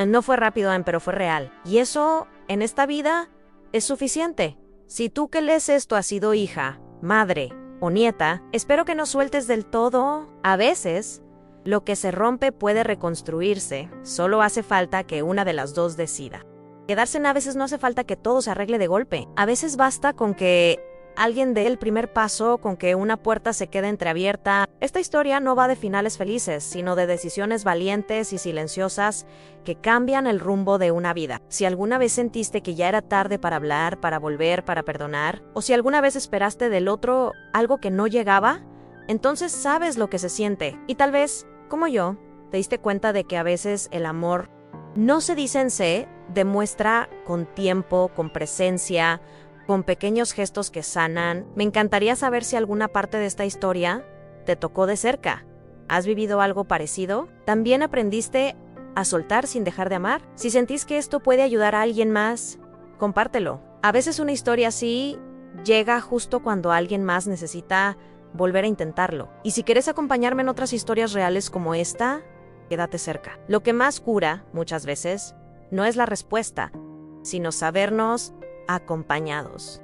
no fue rápido, pero fue real. Y eso, en esta vida, es suficiente. Si tú que lees esto has sido hija, madre o nieta, espero que no sueltes del todo. A veces, lo que se rompe puede reconstruirse, solo hace falta que una de las dos decida. Quedarse a veces no hace falta que todo se arregle de golpe. A veces basta con que alguien dé el primer paso, con que una puerta se quede entreabierta. Esta historia no va de finales felices, sino de decisiones valientes y silenciosas que cambian el rumbo de una vida. Si alguna vez sentiste que ya era tarde para hablar, para volver, para perdonar, o si alguna vez esperaste del otro algo que no llegaba, entonces sabes lo que se siente. Y tal vez, como yo, te diste cuenta de que a veces el amor no se dice en se demuestra con tiempo, con presencia, con pequeños gestos que sanan. Me encantaría saber si alguna parte de esta historia te tocó de cerca. ¿Has vivido algo parecido? ¿También aprendiste a soltar sin dejar de amar? Si sentís que esto puede ayudar a alguien más, compártelo. A veces una historia así llega justo cuando alguien más necesita volver a intentarlo. Y si quieres acompañarme en otras historias reales como esta, quédate cerca. Lo que más cura, muchas veces, no es la respuesta, sino sabernos acompañados.